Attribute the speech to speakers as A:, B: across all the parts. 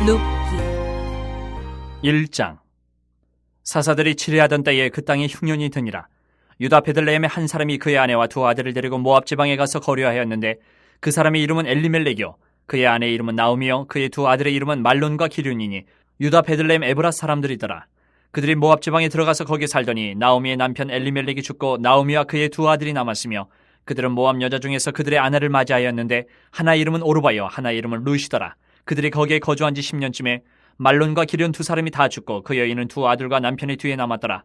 A: 룻기
B: 1장. 사사들이 치레하던 때에 그 땅에 흉년이 드니라. 유다 베들레헴의 한 사람이 그의 아내와 두 아들을 데리고 모압 지방에 가서 거류하였는데 그 사람의 이름은 엘리멜렉이요 그의 아내의 이름은 나오미요 그의 두 아들의 이름은 말론과 기륜이니 유다 베들레헴 에브라 사람들이더라. 그들이 모압 지방에 들어가서 거기 살더니 나오미의 남편 엘리멜렉이 죽고 나오미와 그의 두 아들이 남았으며 그들은 모압 여자 중에서 그들의 아내를 맞이하였는데 하나의 이름은 오르바요 하나의 이름은 룻이더라. 그들이 거기에 거주한 지 10년쯤에 말론과 기륜 두 사람이 다 죽고 그 여인은 두 아들과 남편의 뒤에 남았더라.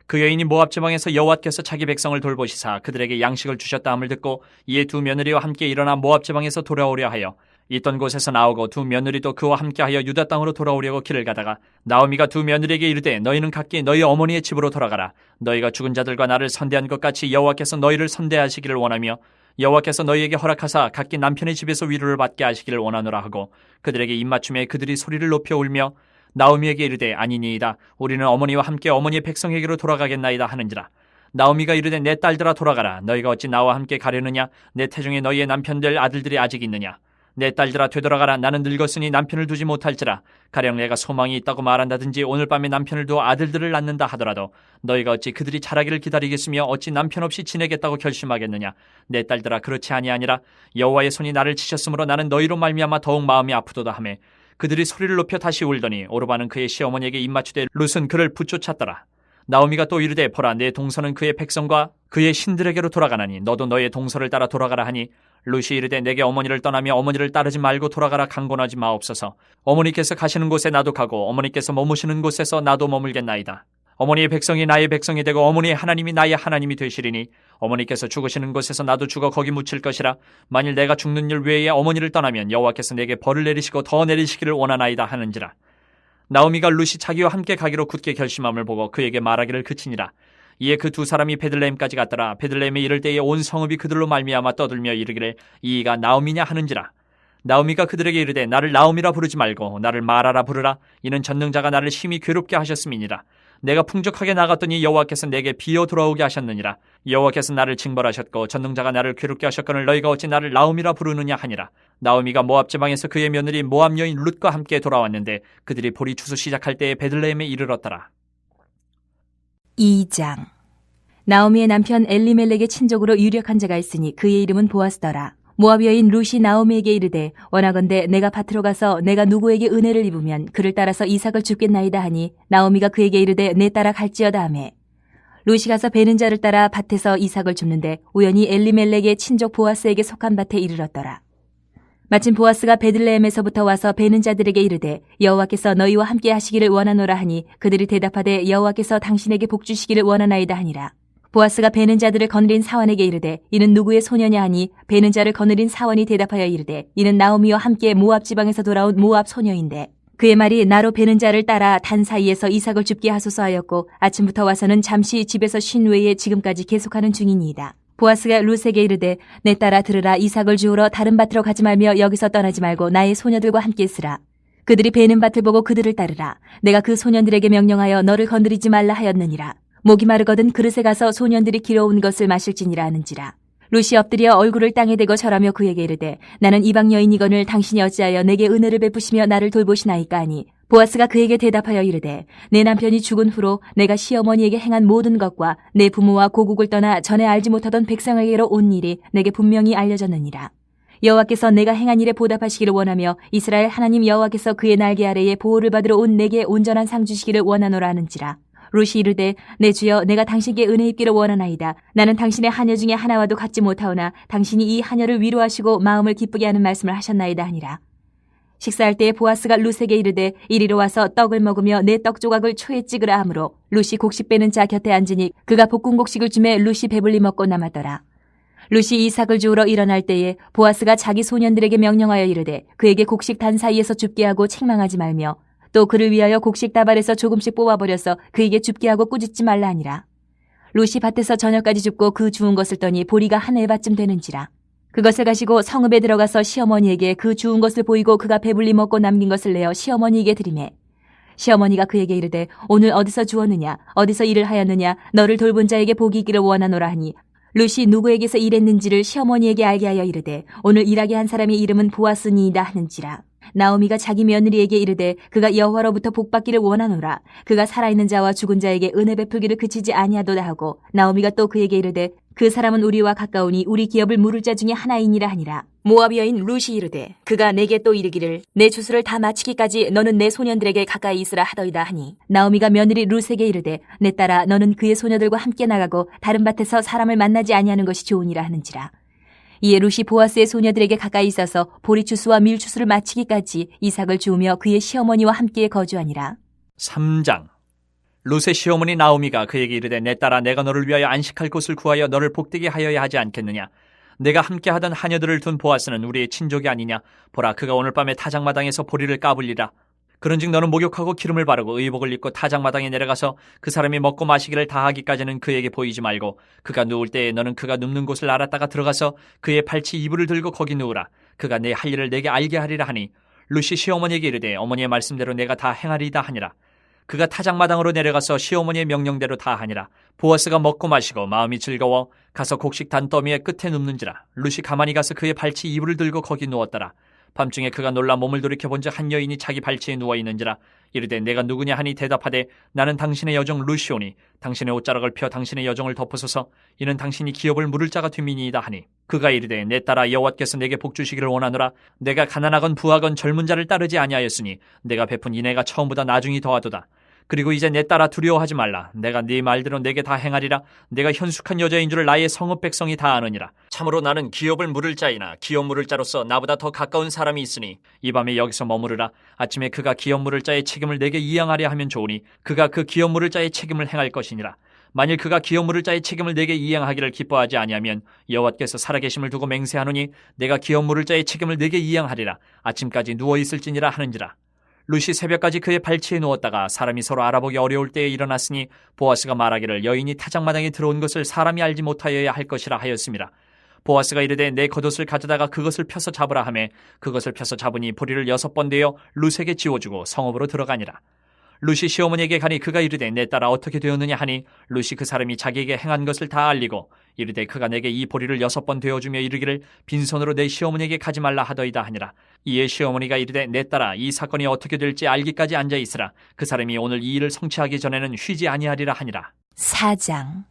B: 그 여인이 모압 지방에서 여호와께서 자기 백성을 돌보시사 그들에게 양식을 주셨다 함을 듣고 이에 두 며느리와 함께 일어나 모압 지방에서 돌아오려 하여 있던 곳에서 나오고 두 며느리도 그와 함께하여 유다 땅으로 돌아오려고 길을 가다가 나오미가 두 며느리에게 이르되 너희는 각기 너희 어머니의 집으로 돌아가라. 너희가 죽은 자들과 나를 선대한 것 같이 여호와께서 너희를 선대하시기를 원하며 여호와께서 너희에게 허락하사 각기 남편의 집에서 위로를 받게 하시기를 원하노라 하고 그들에게 입맞춤에 그들이 소리를 높여 울며 나오미에게 이르되 아니니이다. 우리는 어머니와 함께 어머니의 백성에게로 돌아가겠나이다 하는지라. 나오미가 이르되 내 딸들아 돌아가라. 너희가 어찌 나와 함께 가려느냐. 내 태중에 너희의 남편들 아들들이 아직 있느냐. 내 딸들아 되돌아가라. 나는 늙었으니 남편을 두지 못할지라. 가령 내가 소망이 있다고 말한다든지 오늘 밤에 남편을 두어 아들들을 낳는다 하더라도 너희가 어찌 그들이 자라기를 기다리겠으며 어찌 남편 없이 지내겠다고 결심하겠느냐. 내 딸들아 그렇지 아니하니라. 여호와의 손이 나를 치셨으므로 나는 너희로 말미암아 더욱 마음이 아프도다 하매 그들이 소리를 높여 다시 울더니 오르바는 그의 시어머니에게 입맞추되 룻은 그를 붙쫓았더라. 나오미가 또 이르되 보라 내 동서는 그의 백성과 그의 신들에게로 돌아가나니 너도 너의 동서를 따라 돌아가라 하니 룻이 이르되 내게 어머니를 떠나며 어머니를 따르지 말고 돌아가라 강권하지 마옵소서. 어머니께서 가시는 곳에 나도 가고 어머니께서 머무시는 곳에서 나도 머물겠나이다. 어머니의 백성이 나의 백성이 되고 어머니의 하나님이 나의 하나님이 되시리니 어머니께서 죽으시는 곳에서 나도 죽어 거기 묻힐 것이라. 만일 내가 죽는 일 외에 어머니를 떠나면 여호와께서 내게 벌을 내리시고 더 내리시기를 원하나이다 하는지라. 나오미가 룻이 자기와 함께 가기로 굳게 결심함을 보고 그에게 말하기를 그치니라. 이에 그 두 사람이 베들레헴까지 갔더라. 베들레헴에 이를 때에 온 성읍이 그들로 말미암아 떠들며 이르기를 이가 나오미냐 하는지라. 나오미가 그들에게 이르되 나를 나오미라 부르지 말고 나를 마라라 부르라. 이는 전능자가 나를 심히 괴롭게 하셨음이니라. 내가 풍족하게 나갔더니 여호와께서 내게 비어 돌아오게 하셨느니라. 여호와께서 나를 징벌하셨고 전능자가 나를 괴롭게 하셨거늘 너희가 어찌 나를 나오미라 부르느냐 하니라. 나오미가 모압 지방에서 그의 며느리 모압 여인 룻과 함께 돌아왔는데 그들이 보리 추수 시작할 때에 베들레헴에 이르렀더라.
A: 2장. 나오미의 남편 엘리멜렉의 친족으로 유력한 자가 있으니 그의 이름은 보아스더라. 모압 여인 룻이 나오미에게 이르되 원하건대 내가 밭으로 가서 내가 누구에게 은혜를 입으면 그를 따라서 이삭을 줍겠나이다 하니 나오미가 그에게 이르되 내 따라 갈지어다 하매 룻이 가서 베는 자를 따라 밭에서 이삭을 줍는데 우연히 엘리멜렉의 친족 보아스에게 속한 밭에 이르렀더라. 마침 보아스가 베들레헴에서부터 와서 베는 자들에게 이르되 여호와께서 너희와 함께 하시기를 원하노라 하니 그들이 대답하되 여호와께서 당신에게 복 주시기를 원하나이다 하니라. 보아스가 베는 자들을 거느린 사원에게 이르되 이는 누구의 소녀냐 하니 베는 자를 거느린 사원이 대답하여 이르되 이는 나오미와 함께 모압 지방에서 돌아온 모압 소녀인데 그의 말이 나로 베는 자를 따라 단 사이에서 이삭을 줍게 하소서 하였고 아침부터 와서는 잠시 집에서 쉰 외에 지금까지 계속하는 중이니이다. 보아스가 룻에게 이르되 내 딸아 들으라. 이삭을 주우러 다른 밭으로 가지 말며 여기서 떠나지 말고 나의 소녀들과 함께 있으라. 그들이 베는 밭을 보고 그들을 따르라. 내가 그 소년들에게 명령하여 너를 건드리지 말라 하였느니라. 목이 마르거든 그릇에 가서 소년들이 길어온 것을 마실지니라 하는지라. 룻이 엎드려 얼굴을 땅에 대고 절하며 그에게 이르되 나는 이방 여인이거늘 당신이 어찌하여 내게 은혜를 베푸시며 나를 돌보시나이까 하니 보아스가 그에게 대답하여 이르되 내 남편이 죽은 후로 내가 시어머니에게 행한 모든 것과 내 부모와 고국을 떠나 전에 알지 못하던 백성에게로 온 일이 내게 분명히 알려졌느니라. 여호와께서 내가 행한 일에 보답하시기를 원하며 이스라엘 하나님 여호와께서 그의 날개 아래에 보호를 받으러 온 내게 온전한 상 주시기를 원하노라 하는지라. 룻이 이르되 내 주여 내가 당신께 은혜 입기를 원하나이다. 나는 당신의 하녀 중에 하나와도 같지 못하오나 당신이 이 하녀를 위로하시고 마음을 기쁘게 하는 말씀을 하셨나이다 하니라. 식사할 때에 보아스가 룻에게 이르되 이리로 와서 떡을 먹으며 내 떡 조각을 초에 찍으라 하므로 룻이 곡식 빼는 자 곁에 앉으니 그가 볶은 곡식을 주매 룻이 배불리 먹고 남았더라. 룻이 이삭을 주우러 일어날 때에 보아스가 자기 소년들에게 명령하여 이르되 그에게 곡식 단 사이에서 줍게 하고 책망하지 말며 또 그를 위하여 곡식 다발에서 조금씩 뽑아버려서 그에게 줍게 하고 꾸짖지 말라 하니라. 룻이 밭에서 저녁까지 줍고 그 주운 것을 떠니 보리가 한 에바쯤 되는지라. 그것을 가지고 성읍에 들어가서 시어머니에게 그 주운 것을 보이고 그가 배불리 먹고 남긴 것을 내어 시어머니에게 드리매 시어머니가 그에게 이르되 오늘 어디서 주었느냐 어디서 일을 하였느냐 너를 돌본 자에게 복이 있기를 원하노라 하니 룻이 누구에게서 일했는지를 시어머니에게 알게 하여 이르되 오늘 일하게 한 사람의 이름은 보아스니이다 하는지라. 나오미가 자기 며느리에게 이르되 그가 여호와로부터 복받기를 원하노라. 그가 살아있는 자와 죽은 자에게 은혜 베풀기를 그치지 아니하도다 하고, 나오미가 또 그에게 이르되 그 사람은 우리와 가까우니 우리 기업을 물을 자 중에 하나이니라 하니라. 모압 여인 룻이 이르되 그가 내게 또 이르기를 내 추수를 다 마치기까지 너는 내 소년들에게 가까이 있으라 하더이다 하니, 나오미가 며느리 룻에게 이르되 내 딸아 너는 그의 소녀들과 함께 나가고 다른 밭에서 사람을 만나지 아니하는 것이 좋으니라 하는지라. 이에 룻이 보아스의 소녀들에게 가까이 있어서 보리추수와 밀추수를 마치기까지 이삭을 주우며 그의 시어머니와 함께 거주하니라.
B: 3장. 룻의 시어머니 나오미가 그에게 이르되 내 딸아 내가 너를 위하여 안식할 곳을 구하여 너를 복되게 하여야 하지 않겠느냐. 내가 함께하던 하녀들을 둔 보아스는 우리의 친족이 아니냐. 보라 그가 오늘 밤에 타작마당에서 보리를 까불리라. 그런즉 너는 목욕하고 기름을 바르고 의복을 입고 타작마당에 내려가서 그 사람이 먹고 마시기를 다하기까지는 그에게 보이지 말고, 그가 누울 때에 너는 그가 눕는 곳을 알았다가 들어가서 그의 발치 이불을 들고 거기 누우라. 그가 내 할 일을 내게 알게 하리라 하니, 룻이 시어머니에게 이르되 어머니의 말씀대로 내가 다 행하리이다 하니라. 그가 타작마당으로 내려가서 시어머니의 명령대로 다 하니라. 보아스가 먹고 마시고 마음이 즐거워 가서 곡식 단더미의 끝에 눕는지라. 룻이 가만히 가서 그의 발치 이불을 들고 거기 누웠더라. 밤중에 그가 놀라 몸을 돌이켜본즉 한 여인이 자기 발치에 누워있는지라. 이르되 내가 누구냐 하니 대답하되 나는 당신의 여종 룻이오니 당신의 옷자락을 펴 당신의 여종을 덮으소서. 이는 당신이 기업을 물을 자가 됨이니이다 하니, 그가 이르되 내 딸아 여호와께서 내게 복 주시기를 원하노라. 내가 가난하건 부하건 젊은 자를 따르지 아니하였으니 내가 베푼 인애가 처음보다 나중이 더하도다. 그리고 이제 내 딸아 두려워하지 말라. 내가 네 말대로 내게 다 행하리라. 내가 현숙한 여자인 줄을 나의 성읍 백성이 다 아느니라. 참으로 나는 기업을 물을 자이나 기업 물을 자로서 나보다 더 가까운 사람이 있으니 이 밤에 여기서 머무르라. 아침에 그가 기업 물을 자의 책임을 내게 이양하려 하면 좋으니 그가 그 기업 물을 자의 책임을 행할 것이니라. 만일 그가 기업 물을 자의 책임을 내게 이양하기를 기뻐하지 아니하면 여호와께서 살아계심을 두고 맹세하노니 내가 기업 물을 자의 책임을 내게 이양하리라. 아침까지 누워 있을지니라 하는지라. 룻이 새벽까지 그의 발치에 누웠다가 사람이 서로 알아보기 어려울 때에 일어났으니 보아스가 말하기를 여인이 타작마당에 들어온 것을 사람이 알지 못하여야 할 것이라 하였음이라. 보아스가 이르되 내 겉옷을 가져다가 그것을 펴서 잡으라 하매 그것을 펴서 잡으니 보리를 6번 되어 룻에게 지워주고 성읍으로 들어가니라. 룻이 시어머니에게 가니 그가 이르되 내 딸아 어떻게 되었느냐 하니, 룻이 그 사람이 자기에게 행한 것을 다 알리고 이르되 그가 내게 이 보리를 6번 되어주며 이르기를 빈손으로 내 시어머니에게 가지 말라 하더이다 하니라. 이에 시어머니가 이르되 내 딸아 이 사건이 어떻게 될지 알기까지 앉아있으라. 그 사람이 오늘 이 일을 성취하기 전에는 쉬지 아니하리라 하니라.
A: 4장.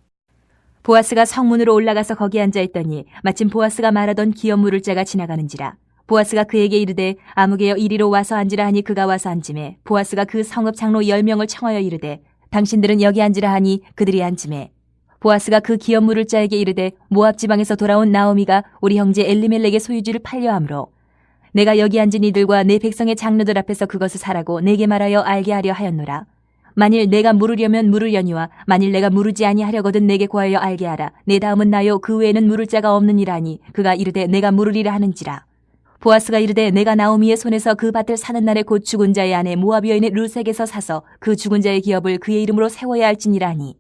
A: 보아스가 성문으로 올라가서 거기 앉아있더니 마침 보아스가 말하던 기업 물을 자가 지나가는지라. 보아스가 그에게 이르되 아무개여 이리로 와서 앉으라 하니 그가 와서 앉으매 보아스가 그 성읍 장로 10명을 청하여 이르되 당신들은 여기 앉으라 하니 그들이 앉으매 보아스가 그 기업 물을 자에게 이르되 모압 지방에서 돌아온 나오미가 우리 형제 엘리멜렉의 소유지를 팔려 함으로 내가 여기 앉은 이들과 내 백성의 장로들 앞에서 그것을 사라고 내게 말하여 알게 하려 하였노라. 만일 내가 물으려면 물으려니와 만일 내가 물으지 아니하려거든 내게 구하여 알게 하라. 내 다음은 나요 그 외에는 물을 자가 없느니라 하니 그가 이르되 내가 물으리라 하는지라. 보아스가 이르되 내가 나오미의 손에서 그 밭을 사는 날에 곧 죽은 자의 아내 모압 여인의 룻에게서 사서 그 죽은 자의 기업을 그의 이름으로 세워야 할지니라 하니,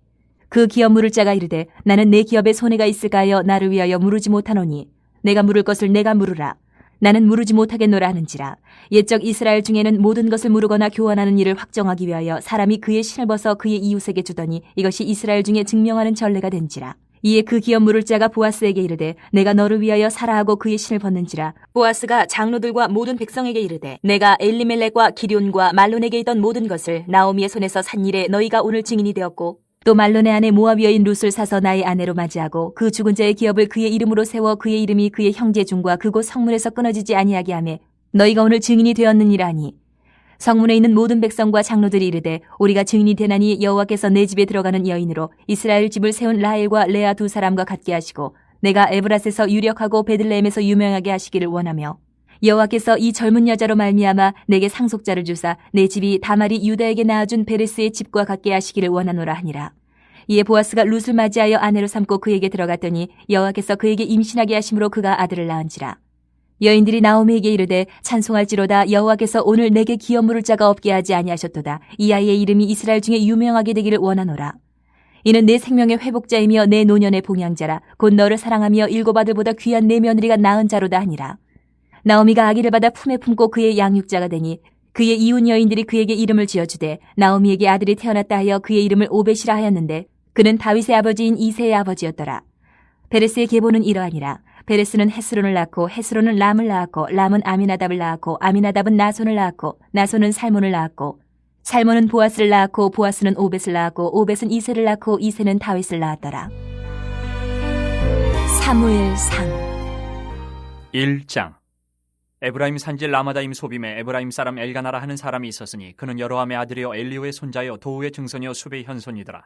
A: 그 기업 물을 자가 이르되 나는 내 기업에 손해가 있을까 하여 나를 위하여 물으지 못하노니 내가 물을 것을 내가 물으라. 나는 물으지 못하겠노라 하는지라. 옛적 이스라엘 중에는 모든 것을 물으거나 교환하는 일을 확정하기 위하여 사람이 그의 신을 벗어 그의 이웃에게 주더니 이것이 이스라엘 중에 증명하는 전례가 된지라. 이에 그 기업 물을 자가 보아스에게 이르되 내가 너를 위하여 사라 하고 그의 신을 벗는지라. 보아스가 장로들과 모든 백성에게 이르되 내가 엘리멜렉과 기럨과 말론에게 있던 모든 것을 나오미의 손에서 산 일에 너희가 오늘 증인이 되었고, 또 말론의 아내 모압 여인 룻을 사서 나의 아내로 맞이하고 그 죽은 자의 기업을 그의 이름으로 세워 그의 이름이 그의 형제 중과 그곳 성문에서 끊어지지 아니하게 하매 너희가 오늘 증인이 되었느니라 하니, 성문에 있는 모든 백성과 장로들이 이르되 우리가 증인이 되나니 여호와께서 내 집에 들어가는 여인으로 이스라엘 집을 세운 라헬과 레아 두 사람과 같게 하시고 내가 에브라스에서 유력하고 베들레헴에서 유명하게 하시기를 원하며, 여호와께서 이 젊은 여자로 말미암아 내게 상속자를 주사 내 집이 다말이 유다에게 낳아준 베레스의 집과 같게 하시기를 원하노라 하니라. 이에 보아스가 룻을 맞이하여 아내로 삼고 그에게 들어갔더니 여호와께서 그에게 임신하게 하심으로 그가 아들을 낳은지라. 여인들이 나오미에게 이르되 찬송할지로다 여호와께서 오늘 내게 기업 물을 자가 없게 하지 아니하셨도다. 이 아이의 이름이 이스라엘 중에 유명하게 되기를 원하노라. 이는 내 생명의 회복자이며 내 노년의 봉양자라. 곧 너를 사랑하며 7 아들보다 귀한 내 며느리가 낳은 자로다 하니라. 나오미가 아기를 받아 품에 품고 그의 양육자가 되니 그의 이웃 여인들이 그에게 이름을 지어주되 나오미에게 아들이 태어났다 하여 그의 이름을 오벳이라 하였는데 그는 다윗의 아버지인 이새의 아버지였더라. 베레스의 계보는 이러하니라. 베레스는 헤스론을 낳고 헤스론은 람을 낳았고 람은 아미나답을 낳았고 아미나답은 나손을 낳았고 나손은 살몬을 낳았고 살몬은 보아스를 낳았고 보아스는 오벳을 낳았고 오벳은 이새를 낳고 이새는 다윗을 낳았더라. 사무엘상
B: 1장. 에브라임 산지 라마다임 소빔에 에브라임 사람 엘가나라 하는 사람이 있었으니 그는 여로함의 아들이요 엘리후의 손자요 도우의 증손이요 수베의 현손이더라.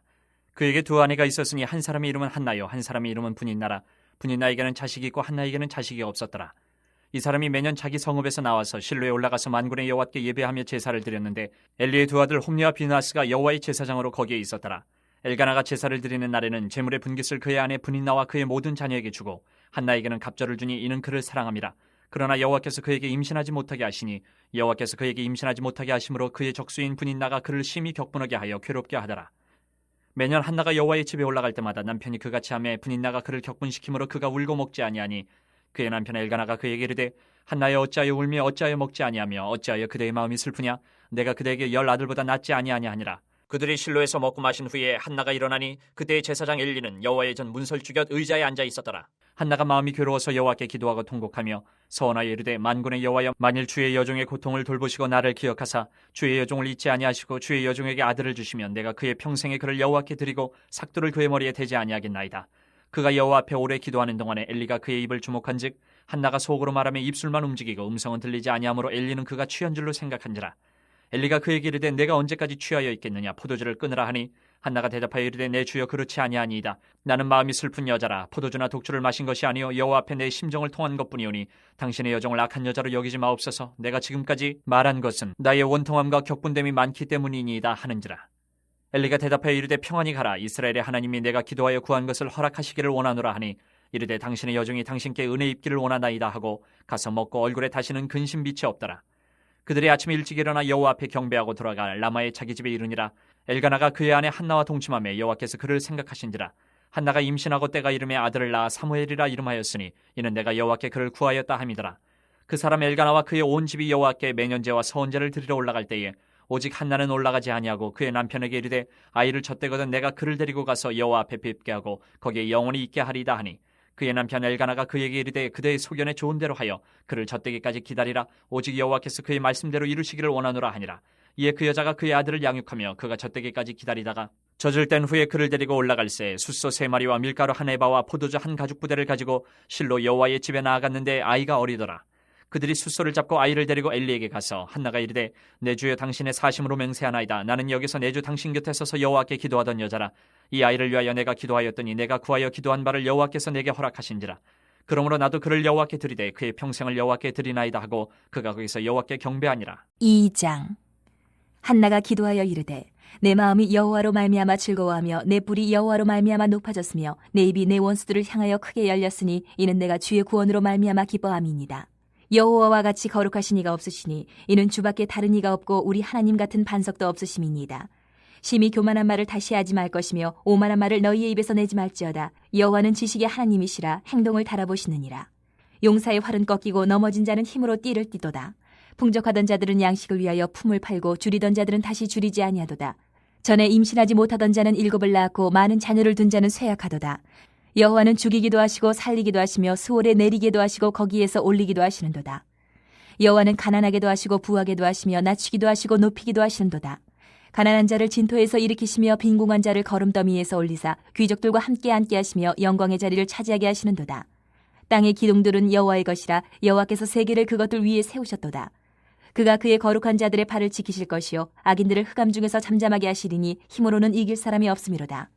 B: 그에게 두 아내가 있었으니 한 사람의 이름은 한나요 한 사람의 이름은 분인나라. 분인나에게는 자식이 있고 한나에게는 자식이 없었더라. 이 사람이 매년 자기 성읍에서 나와서 실로에 올라가서 만군의 여호와께 예배하며 제사를 드렸는데 엘리의 두 아들 홈리와 비나스가 여호와의 제사장으로 거기에 있었더라. 엘가나가 제사를 드리는 날에는 제물의 분깃을 그의 아내 분인나와 그의 모든 자녀에게 주고 한나에게는 갑절을 주니 이는 그를 사랑함이라. 그러나 여호와께서 그에게 임신하지 못하게 하시니 여호와께서 그에게 임신하지 못하게 하심으로 그의 적수인 분인나가 그를 심히 격분하게 하여 괴롭게 하더라. 매년 한나가 여호와의 집에 올라갈 때마다 남편이 그같이 하매 분인나가 그를 격분시키므로 그가 울고 먹지 아니하니 그의 남편 엘가나가 그에게 이르되 한나여 어찌하여 울며 어찌하여 먹지 아니하며 어찌하여 그대의 마음이 슬프냐 내가 그대에게 10 아들보다 낫지 아니하냐 하니라. 그들이 실로에서 먹고 마신 후에 한나가 일어나니 그때의 제사장 엘리는 여호와의 전 문설주곁 의자에 앉아 있었더라. 한나가 마음이 괴로워서 여호와께 기도하고 통곡하며 서원하여 이르되 만군의 여호와여 만일 주의 여종의 고통을 돌보시고 나를 기억하사 주의 여종을 잊지 아니하시고 주의 여종에게 아들을 주시면 내가 그의 평생에 그를 여호와께 드리고 삭두를 그의 머리에 대지 아니하겠나이다. 그가 여호와 앞에 오래 기도하는 동안에 엘리가 그의 입을 주목한즉 한나가 속으로 말하며 입술만 움직이고 음성은 들리지 아니하므로 엘리는 그가 취한 줄로 생각한지라. 엘리가 그에게 이르되 내가 언제까지 취하여 있겠느냐 포도주를 끊으라 하니 한나가 대답하여 이르되 내 주여 그렇지 아니하니이다. 나는 마음이 슬픈 여자라 포도주나 독주를 마신 것이 아니요 여호와 앞에 내 심정을 통한 것뿐이오니 당신의 여종을 악한 여자로 여기지 마옵소서. 내가 지금까지 말한 것은 나의 원통함과 격분됨이 많기 때문이니이다 하는지라. 엘리가 대답하여 이르되 평안히 가라. 이스라엘의 하나님이 내가 기도하여 구한 것을 허락하시기를 원하노라 하니 이르되 당신의 여종이 당신께 은혜 입기를 원하나이다 하고 가서 먹고 얼굴에 다시는 근심 빛이 없더라. 그들이 아침에 일찍 일어나 여호와 앞에 경배하고 돌아가 라마의 자기 집에 이르니라. 엘가나가 그의 아내 한나와 동침하며 여호와께서 그를 생각하신지라. 한나가 임신하고 때가 이름에 아들을 낳아 사무엘이라 이름하였으니 이는 내가 여호와께 그를 구하였다 함이더라. 그 사람 엘가나와 그의 온 집이 여호와께 매년제와 서원제를 드리러 올라갈 때에 오직 한나는 올라가지 아니하고 그의 남편에게 이르되 아이를 젖대거든 내가 그를 데리고 가서 여호와 앞에 뵙게 하고 거기에 영원히 있게 하리이다 하니 그의 남편 엘가나가 그에게 이르되 그대의 소견에 좋은 대로 하여 그를 젖대기까지 기다리라. 오직 여호와께서 그의 말씀대로 이루시기를 원하노라 하니라. 이에 그 여자가 그의 아들을 양육하며 그가 젖대기까지 기다리다가 젖을 땐 후에 그를 데리고 올라갈새 숫소 3마리와 밀가루 1에바와 포도주 1가죽 부대를 가지고 실로 여호와의 집에 나아갔는데 아이가 어리더라. 그들이 숫소를 잡고 아이를 데리고 엘리에게 가서 한나가 이르되 내 주여 당신의 사심으로 맹세하나이다. 나는 여기서 내 주 당신 곁에 서서 여호와께 기도하던 여자라. 이 아이를 위하여 내가 기도하였더니 내가 구하여 기도한 바를 여호와께서 내게 허락하신지라. 그러므로 나도 그를 여호와께 드리되 그의 평생을 여호와께 드리나이다 하고 그가 거기서 여호와께 경배하니라.
A: 2장. 한나가 기도하여 이르되 내 마음이 여호와로 말미암아 즐거워하며 내 뿔이 여호와로 말미암아 높아졌으며 내 입이 내 원수들을 향하여 크게 열렸으니 이는 내가 주의 구원으로 말미암아 기뻐함이니이다. 여호와와 같이 거룩하신 이가 없으시니 이는 주밖에 다른 이가 없고 우리 하나님 같은 반석도 없으심이니이다. 심히 교만한 말을 다시 하지 말 것이며 오만한 말을 너희의 입에서 내지 말지어다. 여호와는 지식의 하나님이시라 행동을 달아보시느니라. 용사의 활은 꺾이고 넘어진 자는 힘으로 띠를 띠도다. 풍족하던 자들은 양식을 위하여 품을 팔고 줄이던 자들은 다시 줄이지 아니하도다. 전에 임신하지 못하던 자는 7을 낳았고 많은 자녀를 둔 자는 쇠약하도다. 여호와는 죽이기도 하시고 살리기도 하시며 수월에 내리기도 하시고 거기에서 올리기도 하시는도다. 여호와는 가난하게도 하시고 부하게도 하시며 낮추기도 하시고 높이기도 하시는도다. 가난한 자를 진토에서 일으키시며 빈궁한 자를 거름더미에서 올리사 귀족들과 함께 앉게 하시며 영광의 자리를 차지하게 하시는도다. 땅의 기둥들은 여호와의 것이라 여호와께서 세계를 그것들 위에 세우셨도다. 그가 그의 거룩한 자들의 발을 지키실 것이요 악인들을 흑암 중에서 잠잠하게 하시리니 힘으로는 이길 사람이 없음이로다.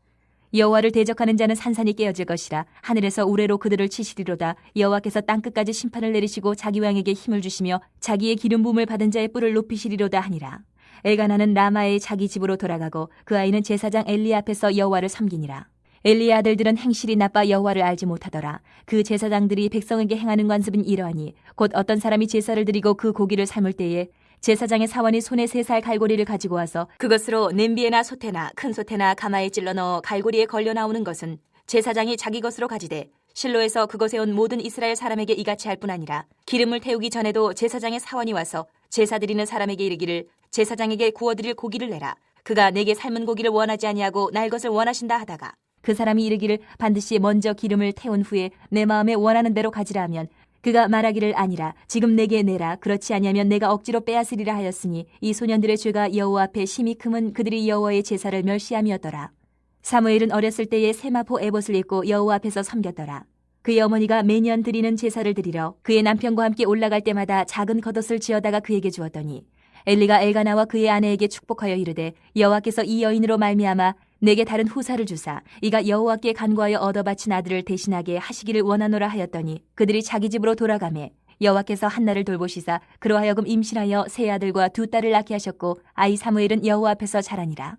A: 여호와를 대적하는 자는 산산이 깨어질 것이라 하늘에서 우레로 그들을 치시리로다. 여호와께서 땅끝까지 심판을 내리시고 자기 왕에게 힘을 주시며 자기의 기름 부음을 받은 자의 뿔을 높이시리로다 하니라. 엘가나는 라마의 자기 집으로 돌아가고 그 아이는 제사장 엘리 앞에서 여호와를 섬기니라. 엘리의 아들들은 행실이 나빠 여호와를 알지 못하더라. 그 제사장들이 백성에게 행하는 관습은 이러하니 곧 어떤 사람이 제사를 드리고 그 고기를 삶을 때에 제사장의 사원이 손에 3살 갈고리를 가지고 와서 그것으로 냄비에나 솥에나 큰 솥에나 가마에 찔러 넣어 갈고리에 걸려 나오는 것은 제사장이 자기 것으로 가지되 실로에서 그것에 온 모든 이스라엘 사람에게 이같이 할 뿐 아니라 기름을 태우기 전에도 제사장의 사원이 와서 제사 드리는 사람에게 이르기를 제사장에게 구워드릴 고기를 내라. 그가 내게 삶은 고기를 원하지 아니하고 날 것을 원하신다 하다가 그 사람이 이르기를 반드시 먼저 기름을 태운 후에 내 마음에 원하는 대로 가지라 하면 그가 말하기를 아니라 지금 내게 내라 그렇지 아니하면 내가 억지로 빼앗으리라 하였으니 이 소년들의 죄가 여호와 앞에 심히 크면 그들이 여호와의 제사를 멸시함이었더라. 사무엘은 어렸을 때에 세마포 에봇을 입고 여호와 앞에서 섬겼더라. 그의 어머니가 매년 드리는 제사를 드리러 그의 남편과 함께 올라갈 때마다 작은 겉옷을 지어다가 그에게 주었더니 엘리가 엘가나와 그의 아내에게 축복하여 이르되 여호와께서 이 여인으로 말미암아 내게 다른 후사를 주사 이가 여호와께 간구하여 얻어 바친 아들을 대신하게 하시기를 원하노라 하였더니 그들이 자기 집으로 돌아가매 여호와께서 한나를 돌보시사 그로 하여금 임신하여 세 아들과 두 딸을 낳게 하셨고 아이 사무엘은 여호와 앞에서 자라니라.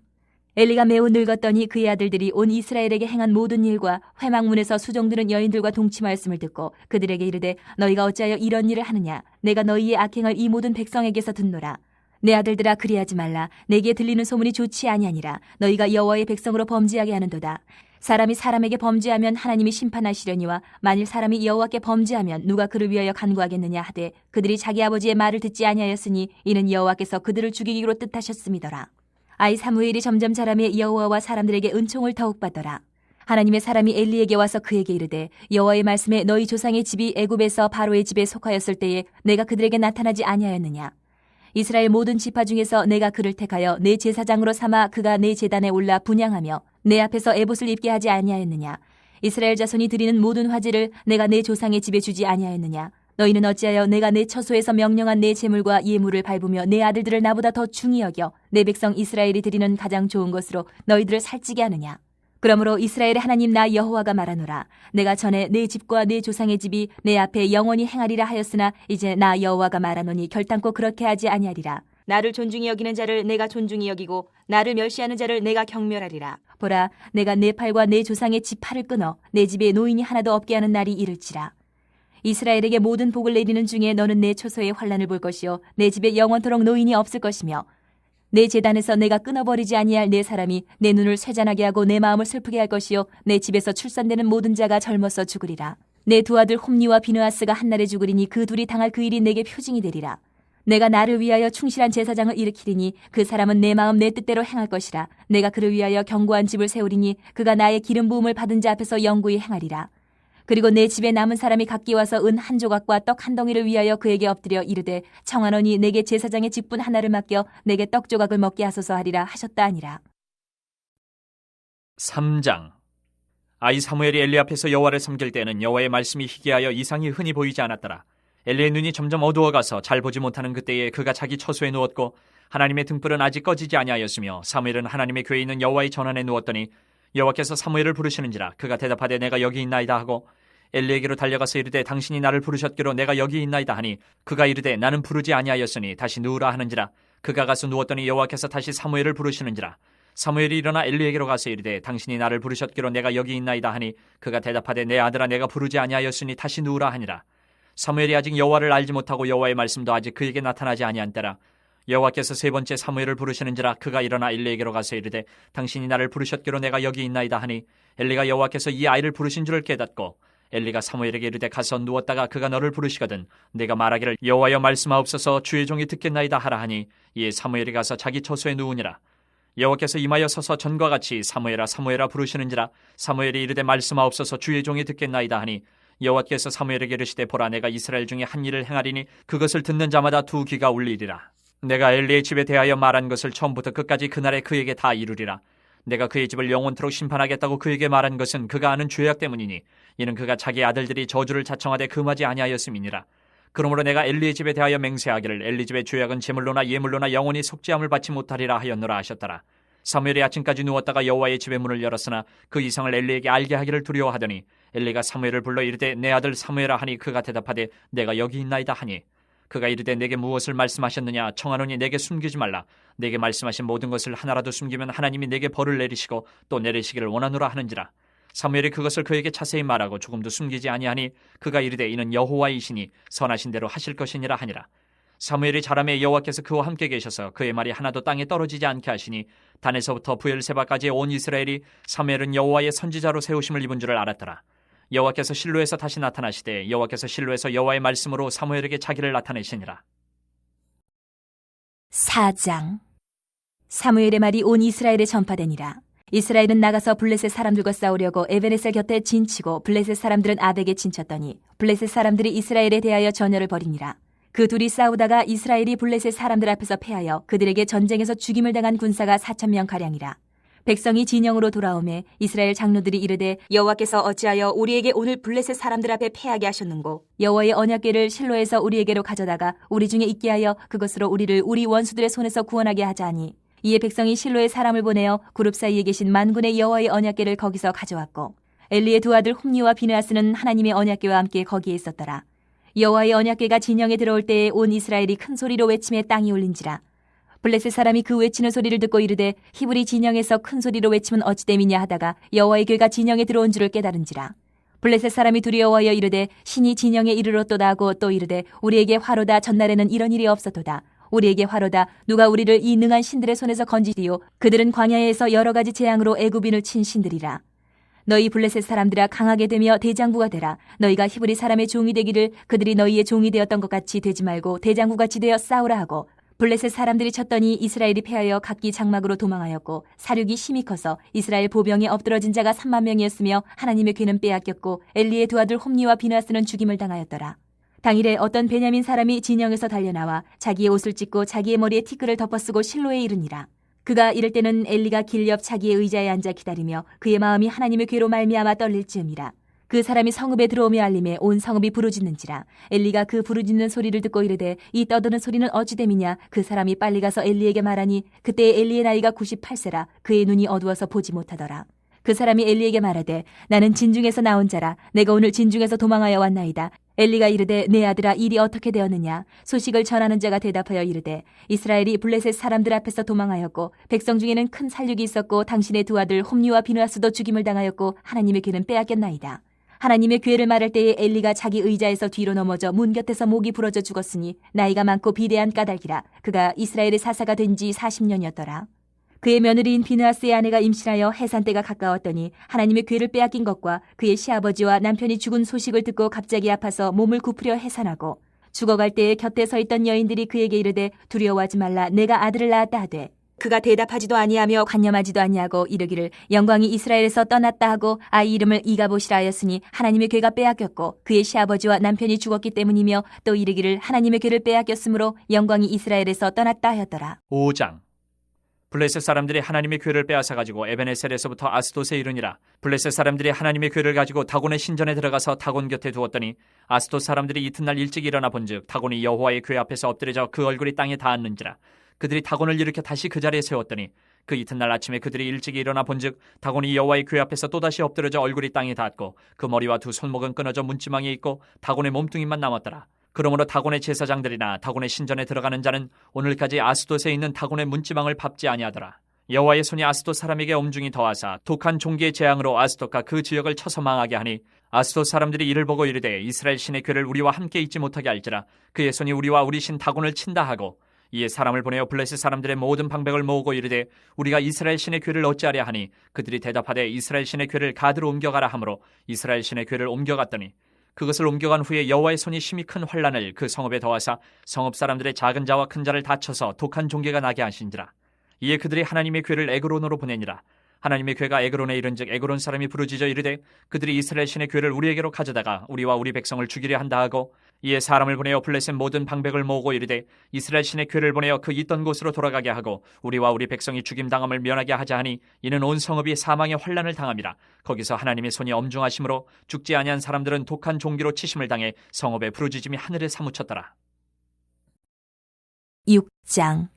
A: 엘리가 매우 늙었더니 그의 아들들이 온 이스라엘에게 행한 모든 일과 회막문에서 수종드는 여인들과 동침하였음을 듣고 그들에게 이르되 너희가 어찌하여 이런 일을 하느냐 내가 너희의 악행을 이 모든 백성에게서 듣노라. 내 아들들아 그리하지 말라. 내게 들리는 소문이 좋지 아니하니라. 너희가 여호와의 백성으로 범죄하게 하는도다. 사람이 사람에게 범죄하면 하나님이 심판하시려니와 만일 사람이 여호와께 범죄하면 누가 그를 위하여 간구하겠느냐 하되 그들이 자기 아버지의 말을 듣지 아니하였으니 이는 여호와께서 그들을 죽이기로 뜻하셨음이더라. 아이 사무엘이 점점 자라매 여호와와 사람들에게 은총을 더욱 받더라. 하나님의 사람이 엘리에게 와서 그에게 이르되 여호와의 말씀에 너희 조상의 집이 애굽에서 바로의 집에 속하였을 때에 내가 그들에게 나타나지 아니하였느냐. 이스라엘 모든 지파 중에서 내가 그를 택하여 내 제사장으로 삼아 그가 내 제단에 올라 분향하며 내 앞에서 에봇을 입게 하지 아니하였느냐. 이스라엘 자손이 드리는 모든 화제를 내가 내 조상의 집에 주지 아니하였느냐. 너희는 어찌하여 내가 내 처소에서 명령한 내 제물과 예물을 밟으며 내 아들들을 나보다 더 중히 여겨 내 백성 이스라엘이 드리는 가장 좋은 것으로 너희들을 살찌게 하느냐. 그러므로 이스라엘의 하나님 나 여호와가 말하노라. 내가 전에 내 집과 내 조상의 집이 내 앞에 영원히 행하리라 하였으나 이제 나 여호와가 말하노니 결단코 그렇게 하지 아니하리라. 나를 존중히 여기는 자를 내가 존중히 여기고 나를 멸시하는 자를 내가 경멸하리라. 보라, 내가 내 팔과 내 조상의 집 팔을 끊어 내 집에 노인이 하나도 없게 하는 날이 이를지라. 이스라엘에게 모든 복을 내리는 중에 너는 내 초소의 환난을 볼 것이요 내 집에 영원토록 노인이 없을 것이며 내 제단에서 내가 끊어버리지 아니할 내 사람이 내 눈을 쇠잔하게 하고 내 마음을 슬프게 할 것이요 내 집에서 출산되는 모든 자가 젊어서 죽으리라. 내 두 아들 홈니와 비느하스가 한날에 죽으리니 그 둘이 당할 그 일이 내게 표징이 되리라. 내가 나를 위하여 충실한 제사장을 일으키리니 그 사람은 내 마음 내 뜻대로 행할 것이라. 내가 그를 위하여 견고한 집을 세우리니 그가 나의 기름 부음을 받은 자 앞에서 영구히 행하리라. 그리고 내 집에 남은 사람이 각기 와서 은 한 조각과 떡 한 덩이를 위하여 그에게 엎드려 이르되 청하노니 내게 제사장의 직분 하나를 맡겨 내게 떡 조각을 먹게 하소서 하리라 하셨다 하니라.
B: 3장. 아이 사무엘이 엘리 앞에서 여호와를 섬길 때는 여호와의 말씀이 희귀하여 이상이 흔히 보이지 않았더라. 엘리의 눈이 점점 어두워가서 잘 보지 못하는 그때에 그가 자기 처소에 누웠고 하나님의 등불은 아직 꺼지지 아니하였으며 사무엘은 하나님의 궤에 있는 여호와의 전환에 누웠더니 여호와께서 사무엘을 부르시는지라. 그가 대답하되 내가 여기 있나이다 하고 엘리에게로 달려가서 이르되 당신이 나를 부르셨기로 내가 여기 있나이다 하니 그가 이르되 나는 부르지 아니하였으니 다시 누우라 하는지라. 그가 가서 누웠더니 여호와께서 다시 사무엘을 부르시는지라. 사무엘이 일어나 엘리에게로 가서 이르되 당신이 나를 부르셨기로 내가 여기 있나이다 하니 그가 대답하되 내 아들아 내가 부르지 아니하였으니 다시 누우라 하니라. 사무엘이 아직 여호와를 알지 못하고 여호와의 말씀도 아직 그에게 나타나지 아니한 때라. 여호와께서 세 번째 사무엘을 부르시는지라. 그가 일어나 엘리에게로 가서 이르되 당신이 나를 부르셨기로 내가 여기 있나이다 하니 엘리가 여호와께서 이 아이를 부르신 줄을 깨닫고 엘리가 사무엘에게 이르되 가서 누웠다가 그가 너를 부르시거든 내가 말하기를 여호와여 말씀하옵소서 주의 종이 듣겠나이다 하라 하니 이에 사무엘이 가서 자기 처소에 누우니라. 여호와께서 임하여 서서 전과 같이 사무엘아 사무엘아 부르시는지라. 사무엘이 이르되 말씀하옵소서 주의 종이 듣겠나이다 하니 여호와께서 사무엘에게 이르시되 보라 내가 이스라엘 중에 한 일을 행하리니 그것을 듣는 자마다 두 귀가 울리리라. 내가 엘리의 집에 대하여 말한 것을 처음부터 끝까지 그날에 그에게 다 이루리라. 내가 그의 집을 영원토록 심판하겠다고 그에게 말한 것은 그가 아는 죄악 때문이니 이는 그가 자기 아들들이 저주를 자청하되 금하지 아니하였음이니라. 그러므로 내가 엘리의 집에 대하여 맹세하기를 엘리 집의 죄악은 제물로나 예물로나 영원히 속죄함을 받지 못하리라 하였노라 하셨더라. 사무엘이 아침까지 누웠다가 여호와의 집의 문을 열었으나 그 이상을 엘리에게 알게 하기를 두려워하더니 엘리가 사무엘을 불러 이르되 내 아들 사무엘아 하니 그가 대답하되 내가 여기 있나이다 하니 그가 이르되 내게 무엇을 말씀하셨느냐 청하노니 내게 숨기지 말라. 내게 말씀하신 모든 것을 하나라도 숨기면 하나님이 내게 벌을 내리시고 또 내리시기를 원하노라 하는지라. 사무엘이 그것을 그에게 자세히 말하고 조금도 숨기지 아니하니 그가 이르되 이는 여호와이시니 선하신 대로 하실 것이니라 하니라. 사무엘이 자라매 여호와께서 그와 함께 계셔서 그의 말이 하나도 땅에 떨어지지 않게 하시니 단에서부터 부엘세바까지 온 이스라엘이 사무엘은 여호와의 선지자로 세우심을 입은 줄을 알았더라. 여호와께서 실로에서 다시 나타나시되 여호와께서 실로에서 여호와의 말씀으로 사무엘에게 자기를 나타내시니라.
A: 4장. 사무엘의 말이 온 이스라엘에 전파되니라. 이스라엘은 나가서 블레셋 사람들과 싸우려고 에베네셀 곁에 진치고 블레셋 사람들은 아벡에 진쳤더니 블레셋 사람들이 이스라엘에 대하여 전열을 벌이니라. 그 둘이 싸우다가 이스라엘이 블레셋 사람들 앞에서 패하여 그들에게 전쟁에서 죽임을 당한 군사가 4,000명 가량이라. 백성이 진영으로 돌아오매 이스라엘 장로들이 이르되 여호와께서 어찌하여 우리에게 오늘 블레셋 사람들 앞에 패하게 하셨는고 여호와의 언약궤를 실로에서 우리에게로 가져다가 우리 중에 있게 하여 그것으로 우리를 우리 원수들의 손에서 구원하게 하자 하니 이에 백성이 실로에 사람을 보내어 그룹 사이에 계신 만군의 여호와의 언약궤를 거기서 가져왔고 엘리의 두 아들 홈니와 비느하스는 하나님의 언약궤와 함께 거기에 있었더라. 여호와의 언약궤가 진영에 들어올 때에 온 이스라엘이 큰 소리로 외치며 땅이 울린지라. 블레셋 사람이 그 외치는 소리를 듣고 이르되 히브리 진영에서 큰 소리로 외치면 어찌 됨이냐 하다가 여호와의 궤가 진영에 들어온 줄을 깨달은지라. 블레셋 사람이 두려워하여 이르되 신이 진영에 이르렀도다 하고 또 이르되 우리에게 화로다. 전날에는 이런 일이 없었도다. 우리에게 화로다. 누가 우리를 이 능한 신들의 손에서 건지디요. 그들은 광야에서 여러 가지 재앙으로 애굽인을 친 신들이라. 너희 블레셋 사람들아 강하게 되며 대장부가 되라. 너희가 히브리 사람의 종이 되기를 그들이 너희의 종이 되었던 것 같이 되지 말고 대장부같이 되어 싸우라 하고 블레셋 사람들이 쳤더니 이스라엘이 패하여 각기 장막으로 도망하였고 사륙이 심히 커서 이스라엘 보병에 엎드러진 자가 3만 명이었으며 하나님의 궤는 빼앗겼고 엘리의 두 아들 홈니와 비느하스는 죽임을 당하였더라. 당일에 어떤 베냐민 사람이 진영에서 달려나와 자기의 옷을 찢고 자기의 머리에 티끌을 덮어쓰고 실로에 이르니라. 그가 이럴 때는 엘리가 길 옆 자기의 의자에 앉아 기다리며 그의 마음이 하나님의 궤로 말미암아 떨릴 즈음이라. 그 사람이 성읍에 들어오며 알림에 온 성읍이 부르짖는지라. 엘리가 그 부르짖는 소리를 듣고 이르되 이 떠드는 소리는 어찌 됨이냐. 그 사람이 빨리 가서 엘리에게 말하니 그때 엘리의 나이가 98세라. 그의 눈이 어두워서 보지 못하더라. 그 사람이 엘리에게 말하되 나는 진중에서 나온 자라. 내가 오늘 진중에서 도망하여 왔나이다. 엘리가 이르되 내 아들아 일이 어떻게 되었느냐. 소식을 전하는 자가 대답하여 이르되 이스라엘이 블레셋 사람들 앞에서 도망하였고 백성 중에는 큰 살육이 있었고 당신의 두 아들 홈니와 비느하스도 죽임을 당하였고 하나님의 궤는 빼앗겼나이다. 하나님의 궤를 말할 때에 엘리가 자기 의자에서 뒤로 넘어져 문 곁에서 목이 부러져 죽었으니 나이가 많고 비대한 까닭이라. 그가 이스라엘의 사사가 된 지 40년이었더라. 그의 며느리인 비느하스의 아내가 임신하여 해산 때가 가까웠더니 하나님의 궤를 빼앗긴 것과 그의 시아버지와 남편이 죽은 소식을 듣고 갑자기 아파서 몸을 굽으려 해산하고 죽어갈 때에 곁에 서 있던 여인들이 그에게 이르되 두려워하지 말라. 내가 아들을 낳았다 하되 그가 대답하지도 아니하며 관념하지도 아니하고 이르기를 영광이 이스라엘에서 떠났다 하고 아이 이름을 이가봇이라 하였으니 하나님의 궤가 빼앗겼고 그의 시아버지와 남편이 죽었기 때문이며 또 이르기를 하나님의 궤를 빼앗겼으므로 영광이 이스라엘에서 떠났다 하였더라.
B: 5장. 블레셋 사람들이 하나님의 궤를 빼앗아 가지고 에베네셀에서부터 아스돗에 이르니라. 블레셋 사람들이 하나님의 궤를 가지고 다곤의 신전에 들어가서 다곤 곁에 두었더니 아스돗 사람들이 이튿날 일찍 일어나 본즉 다곤이 여호와의 궤 앞에서 엎드려져 그 얼굴이 땅에 닿았는지라. 그들이 다곤을 일으켜 다시 그 자리에 세웠더니 그 이튿날 아침에 그들이 일찍 일어나 본즉 다곤이 여호와의 궤 앞에서 또다시 엎드려져 얼굴이 땅에 닿았고 그 머리와 두 손목은 끊어져 문지망에 있고 다곤의 몸뚱이만 남았더라. 그러므로 다곤의 제사장들이나 다곤의 신전에 들어가는 자는 오늘까지 아스돗에 있는 다곤의 문지망을 밟지 아니하더라. 여호와의 손이 아스돗 사람에게 엄중히 더하사 독한 종기의 재앙으로 아스돗과 그 지역을 쳐서 망하게 하니 아스돗 사람들이 이를 보고 이르되 이스라엘 신의 궤를 우리와 함께 있지 못하게 할지라. 그의 손이 우리와 우리 신 다곤을 친다 하고 이에 사람을 보내어 블레셋 사람들의 모든 방백을 모으고 이르되 우리가 이스라엘 신의 궤를 어찌하랴 하니 그들이 대답하되 이스라엘 신의 궤를 가드로 옮겨가라 하므로 이스라엘 신의 궤를 옮겨갔더니 그것을 옮겨간 후에 여호와의 손이 심히 큰 환란을 그 성읍에 더하사 성읍 사람들의 작은 자와 큰 자를 다쳐서 독한 종괴가 나게 하신지라. 이에 그들이 하나님의 궤를 에그론으로 보내니라. 하나님의 궤가 에그론에 이른즉 에그론 사람이 부르짖어 이르되 그들이 이스라엘 신의 궤를 우리에게로 가져다가 우리와 우리 백성을 죽이려 한다 하고 이에 사람을 보내어 블레셋 모든 방백을 모으고 이르되 이스라엘 신의 궤를 보내어 그 있던 곳으로 돌아가게 하고 우리와 우리 백성이 죽임당함을 면하게 하자 하니 이는 온 성읍이 사망의 환란을 당함이라. 거기서 하나님의 손이 엄중하심으로 죽지 아니한 사람들은 독한 종기로 치심을 당해 성읍의 부르짖음이 하늘에 사무쳤더라.
A: 6장.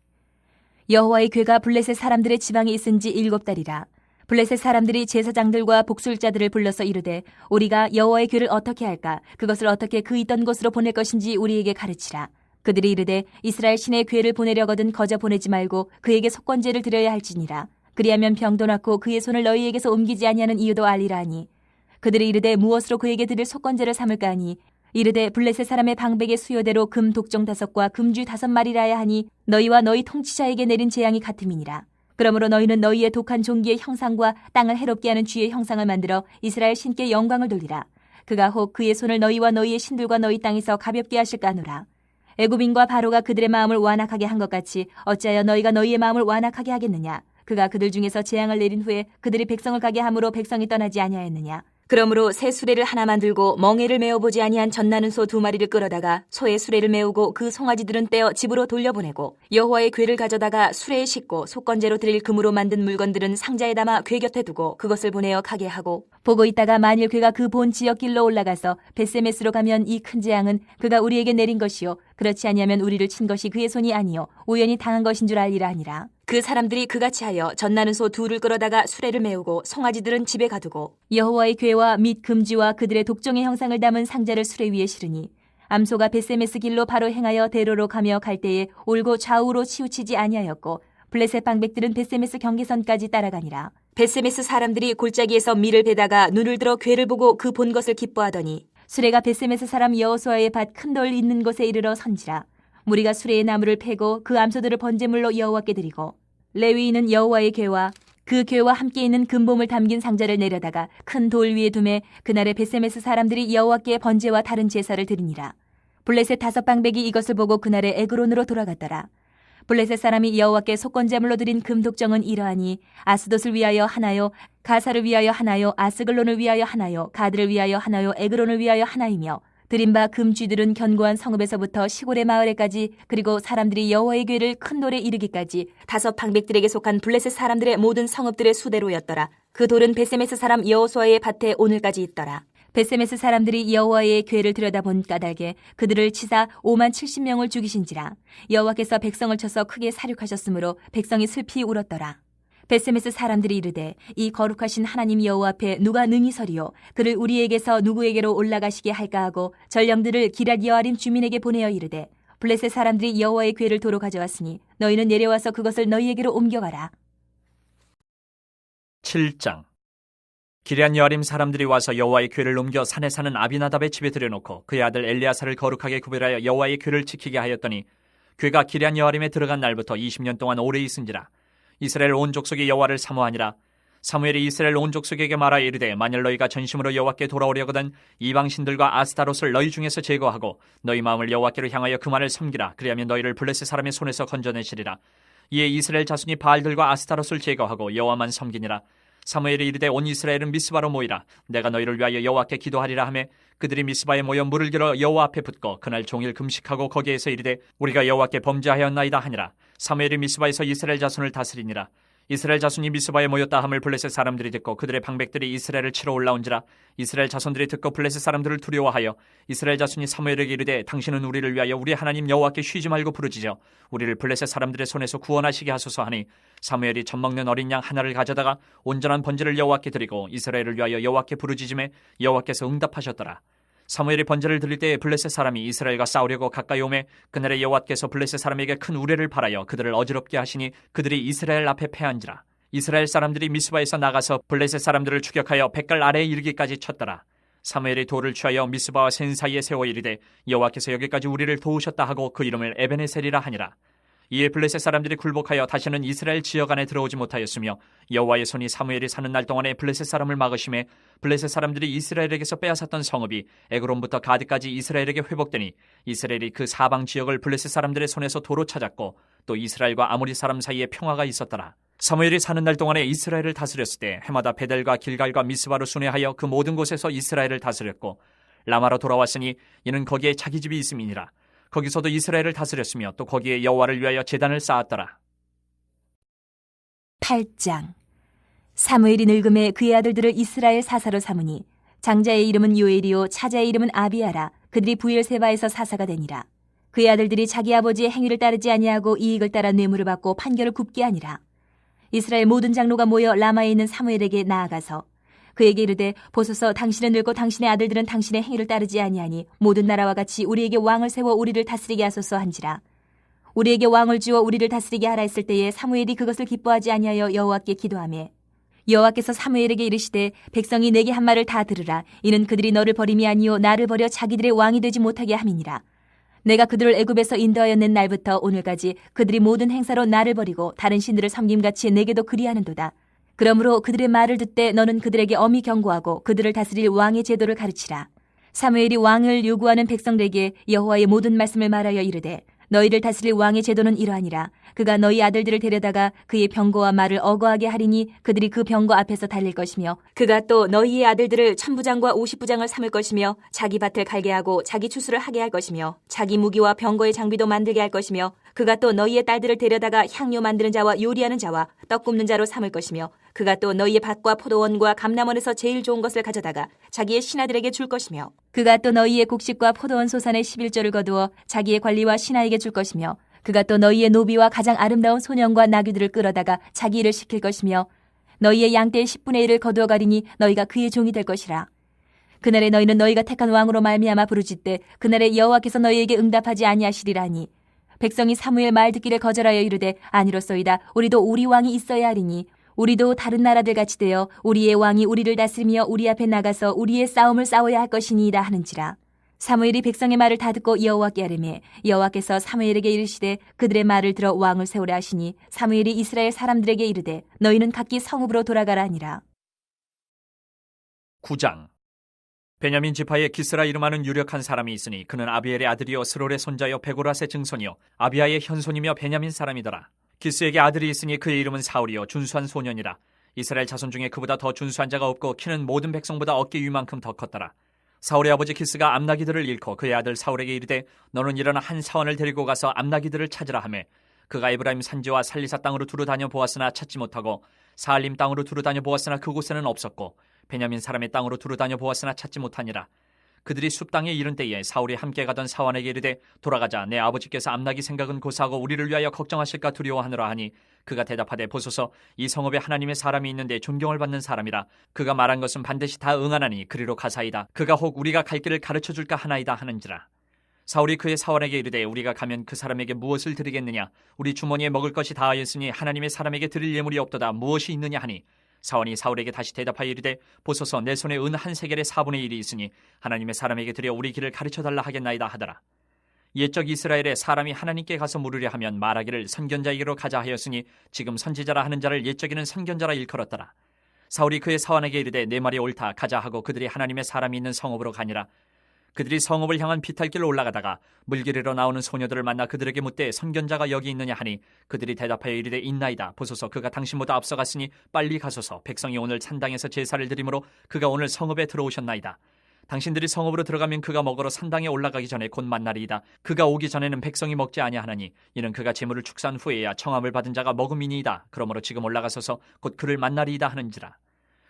A: 여호와의 궤가 블레셋 사람들의 지방에 있은 지 7달이라. 블레셋 사람들이 제사장들과 복술자들을 불러서 이르되 우리가 여호와의 궤를 어떻게 할까? 그것을 어떻게 그 있던 곳으로 보낼 것인지 우리에게 가르치라. 그들이 이르되 이스라엘 신의 궤를 보내려거든 거저 보내지 말고 그에게 속건제를 드려야 할지니라. 그리하면 병도 낫고 그의 손을 너희에게서 옮기지 아니하는 이유도 알리라 하니 그들이 이르되 무엇으로 그에게 드릴 속건제를 삼을까 하니 이르되 블레셋 사람의 방백의 수요대로 금 독종 5과 금쥐 5마리라야 하니 너희와 너희 통치자에게 내린 재앙이 같음이니라. 그러므로 너희는 너희의 독한 종기의 형상과 땅을 해롭게 하는 쥐의 형상을 만들어 이스라엘 신께 영광을 돌리라. 그가 혹 그의 손을 너희와 너희의 신들과 너희 땅에서 가볍게 하실까 하노라. 애굽인과 바로가 그들의 마음을 완악하게 한 것 같이 어찌하여 너희가 너희의 마음을 완악하게 하겠느냐. 그가 그들 중에서 재앙을 내린 후에 그들이 백성을 가게 함으로 백성이 떠나지 아니하였느냐. 그러므로 새 수레를 하나 만들고 멍에를 메어보지 아니한 젖나는 소 2마리를 끌어다가 소의 수레를 메우고 그 송아지들은 떼어 집으로 돌려보내고 여호와의 궤를 가져다가 수레에 싣고 속건제로 드릴 금으로 만든 물건들은 상자에 담아 궤 곁에 두고 그것을 보내어 가게 하고 보고 있다가 만일 궤가 그 본 지역 길로 올라가서 벳세메스로 가면 이 큰 재앙은 그가 우리에게 내린 것이요 그렇지 아니하면 우리를 친 것이 그의 손이 아니요 우연히 당한 것인 줄 알리라 하니라. 그 사람들이 그같이 하여 젖나는 소 2를 끌어다가 수레를 메우고 송아지들은 집에 가두고 여호와의 궤와 및 금지와 그들의 독종의 형상을 담은 상자를 수레 위에 실으니 암소가 벳세메스 길로 바로 행하여 대로로 가며 갈 때에 올고 좌우로 치우치지 아니하였고 블레셋 방백들은 벳세메스 경계선까지 따라가니라. 벳세메스 사람들이 골짜기에서 밀을 베다가 눈을 들어 궤를 보고 그 본 것을 기뻐하더니 수레가 벳세메스 사람 여호수아의 밭 큰 돌 있는 곳에 이르러 선지라. 무리가 수레의 나무를 패고 그 암소들을 번제물로 여호와께 드리고 레위인은 여호와의 궤와 그 궤와 함께 있는 금봄을 담긴 상자를 내려다가 큰 돌 위에 두매 그날에 벳세메스 사람들이 여호와께 번제와 다른 제사를 드리니라. 블레셋 5방백이 이것을 보고 그날에 에그론으로 돌아갔더라. 블레셋 사람이 여호와께 속건제물로 드린 금독정은 이러하니 아스돗을 위하여 하나요, 가사를 위하여 하나요, 아스글론을 위하여 하나요, 가드를 위하여 하나요, 에그론을 위하여 하나이며 드린 바 금쥐들은 견고한 성읍에서부터 시골의 마을에까지 그리고 사람들이 여호와의 궤를 큰 돌에 이르기까지 5방백들에게 속한 블레셋 사람들의 모든 성읍들의 수대로였더라. 그 돌은 벳세메스 사람 여호수아의 밭에 오늘까지 있더라. 벳세메스 사람들이 여호와의 궤를 들여다본 까닭에 그들을 치사 5만 70명을 죽이신지라. 여호와께서 백성을 쳐서 크게 사륙하셨으므로 백성이 슬피 울었더라. 벳세메스 사람들이 이르되 이 거룩하신 하나님 여호와 앞에 누가 능히 서리요 그를 우리에게서 누구에게로 올라가시게 할까 하고 전령들을 기럇 여아림 주민에게 보내어 이르되 블레셋 사람들이 여호와의 궤를 도로 가져왔으니 너희는 내려와서 그것을 너희에게로 옮겨가라.
B: 7장. 기럇 여아림 사람들이 와서 여호와의 궤를 옮겨 산에 사는 아비나답의 집에 들여놓고 그의 아들 엘리아사를 거룩하게 구별하여 여호와의 궤를 지키게 하였더니 궤가 기럇 여아림에 들어간 날부터 20년 동안 오래 있은지라. 이스라엘 온 족속이 여호와를 사모하니라. 사무엘이 이스라엘 온 족속에게 말하여 이르되 만일 너희가 전심으로 여호와께 돌아오려거든 이방 신들과 아스타롯을 너희 중에서 제거하고 너희 마음을 여호와께로 향하여 그만을 섬기라. 그리하면 너희를 블레셋 사람의 손에서 건져내시리라. 이에 이스라엘 자손이 바알들과 아스타롯을 제거하고 여호와만 섬기니라. 사무엘이 이르되 온 이스라엘은 미스바로 모이라. 내가 너희를 위하여 여호와께 기도하리라 하매 그들이 미스바에 모여 물을 길어 여호와 앞에 붓고 그날 종일 금식하고 거기에서 이르되 우리가 여호와께 범죄하였나이다 하니라. 사무엘이 미스바에서 이스라엘 자손을 다스리니라. 이스라엘 자손이 미스바에 모였다 함을 블레셋 사람들이 듣고 그들의 방백들이 이스라엘을 치러 올라온지라. 이스라엘 자손들이 듣고 블레셋 사람들을 두려워하여 이스라엘 자손이 사무엘에게 이르되 당신은 우리를 위하여 우리 하나님 여호와께 쉬지 말고 부르짖어 우리를 블레셋 사람들의 손에서 구원하시게 하소서 하니 사무엘이 젖먹는 어린 양 하나를 가져다가 온전한 번제를 여호와께 드리고 이스라엘을 위하여 여호와께 부르짖음에 여호와께서 응답하셨더라. 사무엘이 번제를 드릴 때에 블레셋 사람이 이스라엘과 싸우려고 가까이 오매 그날에 여호와께서 블레셋 사람에게 큰 우레를 발하여 그들을 어지럽게 하시니 그들이 이스라엘 앞에 패한지라. 이스라엘 사람들이 미스바에서 나가서 블레셋 사람들을 추격하여 백갈 아래에 이르기까지 쳤더라. 사무엘이 돌을 취하여 미스바와 센 사이에 세워 이르되 여호와께서 여기까지 우리를 도우셨다 하고 그 이름을 에베네셀이라 하니라. 이에 블레셋 사람들이 굴복하여 다시는 이스라엘 지역 안에 들어오지 못하였으며 여호와의 손이 사무엘이 사는 날 동안에 블레셋 사람을 막으심에 블레셋 사람들이 이스라엘에게서 빼앗았던 성읍이 에그론부터 가드까지 이스라엘에게 회복되니 이스라엘이 그 사방 지역을 블레셋 사람들의 손에서 도로 찾았고 또 이스라엘과 아모리 사람 사이에 평화가 있었더라. 사무엘이 사는 날 동안에 이스라엘을 다스렸을 때 해마다 베델과 길갈과 미스바로 순회하여 그 모든 곳에서 이스라엘을 다스렸고 라마로 돌아왔으니 이는 거기에 자기 집이 있음이니라. 거기서도 이스라엘을 다스렸으며 또 거기에 여호와를 위하여 제단을 쌓았더라.
A: 8장. 사무엘이 늙음에 그의 아들들을 이스라엘 사사로 삼으니 장자의 이름은 요엘이요 차자의 이름은 아비아라. 그들이 부엘세바에서 사사가 되니라. 그의 아들들이 자기 아버지의 행위를 따르지 아니하고 이익을 따라 뇌물을 받고 판결을 굽게 하니라. 이스라엘 모든 장로가 모여 라마에 있는 사무엘에게 나아가서 그에게 이르되 보소서 당신은 늙고 당신의 아들들은 당신의 행위를 따르지 아니하니 모든 나라와 같이 우리에게 왕을 세워 우리를 다스리게 하소서 한지라. 우리에게 왕을 주어 우리를 다스리게 하라 했을 때에 사무엘이 그것을 기뻐하지 아니하여 여호와께 기도하며 여호와께서 사무엘에게 이르시되 백성이 내게 한 말을 다 들으라. 이는 그들이 너를 버림이 아니요 나를 버려 자기들의 왕이 되지 못하게 함이니라. 내가 그들을 애굽에서 인도하여 낸 날부터 오늘까지 그들이 모든 행사로 나를 버리고 다른 신들을 섬김같이 내게도 그리하는도다. 그러므로 그들의 말을 듣되 너는 그들에게 엄히 경고하고 그들을 다스릴 왕의 제도를 가르치라. 사무엘이 왕을 요구하는 백성들에게 여호와의 모든 말씀을 말하여 이르되 너희를 다스릴 왕의 제도는 이러하니라. 그가 너희 아들들을 데려다가 그의 병거와 말을 어거하게 하리니 그들이 그 병거 앞에서 달릴 것이며, 그가 또 너희의 아들들을 1000부장과 50부장을 삼을 것이며, 자기 밭을 갈게 하고 자기 추수를 하게 할 것이며, 자기 무기와 병거의 장비도 만들게 할 것이며, 그가 또 너희의 딸들을 데려다가 향료 만드는 자와 요리하는 자와 떡 굽는 자로 삼을 것이며, 그가 또 너희의 밭과 포도원과 감람원에서 제일 좋은 것을 가져다가 자기의 신하들에게 줄 것이며, 그가 또 너희의 곡식과 포도원 소산의 11조를 거두어 자기의 관리와 신하에게 줄 것이며, 그가 또 너희의 노비와 가장 아름다운 소년과 나귀들을 끌어다가 자기 일을 시킬 것이며, 너희의 양떼의 10분의 1을 거두어 가리니 너희가 그의 종이 될 것이라. 그날에 너희는 너희가 택한 왕으로 말미암아 부르짖되 그날에 여호와께서 너희에게 응답하지 아니하시리라니. 백성이 사무엘 말 듣기를 거절하여 이르되 아니로소이다. 우리도 우리 왕이 있어야 하리니 우리도 다른 나라들 같이 되어 우리의 왕이 우리를 다스리며 우리 앞에 나가서 우리의 싸움을 싸워야 할 것이니이다 하는지라. 사무엘이 백성의 말을 다 듣고 여호와께 아뢰매 여호와께서 사무엘에게 이르시되 그들의 말을 들어 왕을 세우라 하시니, 사무엘이 이스라엘 사람들에게 이르되 너희는 각기 성읍으로 돌아가라 하니라.
B: 9장. 베냐민 지파에 기스라 이름하는 유력한 사람이 있으니 그는 아비엘의 아들이요 스롤의 손자요 베고라스의 증손이요 아비아의 현손이며 베냐민 사람이더라. 기스에게 아들이 있으니 그의 이름은 사울이요 준수한 소년이라. 이스라엘 자손 중에 그보다 더 준수한 자가 없고 키는 모든 백성보다 어깨 위만큼 더 컸더라. 사울의 아버지 기스가 암나기들을 잃고 그의 아들 사울에게 이르되 너는 일어나 한 사원을 데리고 가서 암나기들을 찾으라 하매, 그가 에브라임 산지와 살리사 땅으로 두루 다녀 보았으나 찾지 못하고 사알림 땅으로 두루 다녀 보았으나 그곳에는 없었고 베냐민 사람의 땅으로 두루 다녀 보았으나 찾지 못하니라. 그들이 숲 땅에 이른 때에 사울이 함께 가던 사원에게 이르되 돌아가자. 내 아버지께서 암나기 생각은 고사하고 우리를 위하여 걱정하실까 두려워하노라 하니, 그가 대답하되 보소서, 이 성읍에 하나님의 사람이 있는데 존경을 받는 사람이라. 그가 말한 것은 반드시 다 응하나니 그리로 가사이다. 그가 혹 우리가 갈 길을 가르쳐 줄까 하나이다 하는지라. 사울이 그의 사원에게 이르되 우리가 가면 그 사람에게 무엇을 드리겠느냐? 우리 주머니에 먹을 것이 다하였으니 하나님의 사람에게 드릴 예물이 없도다. 무엇이 있느냐 하니, 사원이 사울에게 다시 대답하여 이르되 보소서, 내 손에 은 한 세겔의 4분의 1이 있으니 하나님의 사람에게 드려 우리 길을 가르쳐달라 하겠나이다 하더라. 옛적 이스라엘에 사람이 하나님께 가서 물으려 하면 말하기를 선견자에게로 가자 하였으니 지금 선지자라 하는 자를 옛적에는 선견자라 일컬었더라. 사울이 그의 사원에게 이르되 내 말이 옳다. 가자 하고 그들이 하나님의 사람이 있는 성읍으로 가니라. 그들이 성읍을 향한 비탈길로 올라가다가 물길으로 나오는 소녀들을 만나 그들에게 묻되 선견자가 여기 있느냐 하니, 그들이 대답하여 이르되 있나이다. 보소서, 그가 당신보다 앞서갔으니 빨리 가소서. 백성이 오늘 산당에서 제사를 드리므로 그가 오늘 성읍에 들어오셨나이다. 당신들이 성읍으로 들어가면 그가 먹으러 산당에 올라가기 전에 곧 만나리이다. 그가 오기 전에는 백성이 먹지 아니하나니 이는 그가 제물을 축사한 후에야 청함을 받은 자가 먹음이니이다. 그러므로 지금 올라가소서 곧 그를 만나리이다 하는지라.